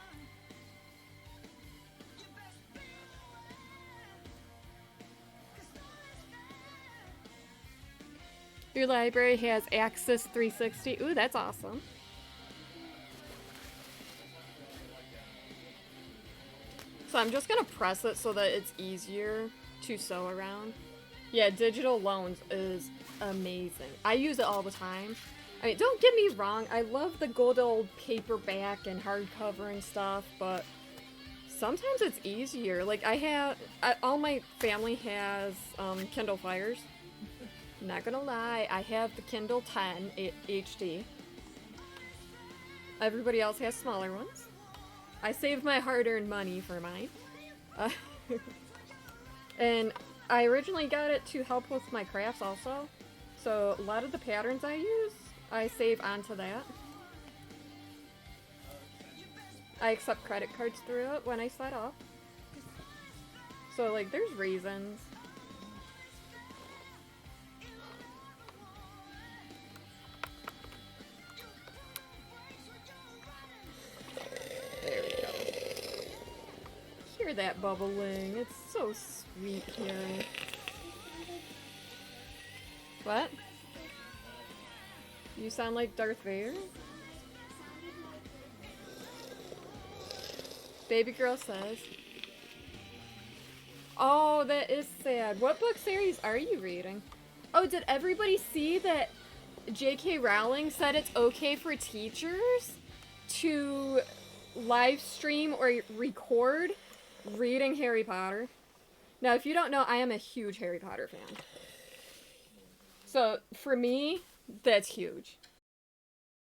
Your library has Access 360. Ooh, that's awesome. So I'm just gonna press it so that it's easier to sew around. Yeah, digital loans is amazing. I use it all the time. I mean, don't get me wrong, I love the good old paperback and hardcover and stuff, but sometimes it's easier. Like, all my family has Kindle Fires. Not gonna lie, I have the Kindle 10 HD. Everybody else has smaller ones. I saved my hard-earned money for mine. And I originally got it to help with my crafts also. So a lot of the patterns I use, I save onto that. I accept credit cards through it when I set up. So, like, there's reasons. There we go. Hear that bubbling. It's so sweet here. What? You sound like Darth Vader? Baby girl says. Oh, that is sad. What book series are you reading? Oh, did everybody see that J.K. Rowling said it's okay for teachers to live stream or record reading Harry Potter? Now, if you don't know, I am a huge Harry Potter fan. So, for me, that's huge.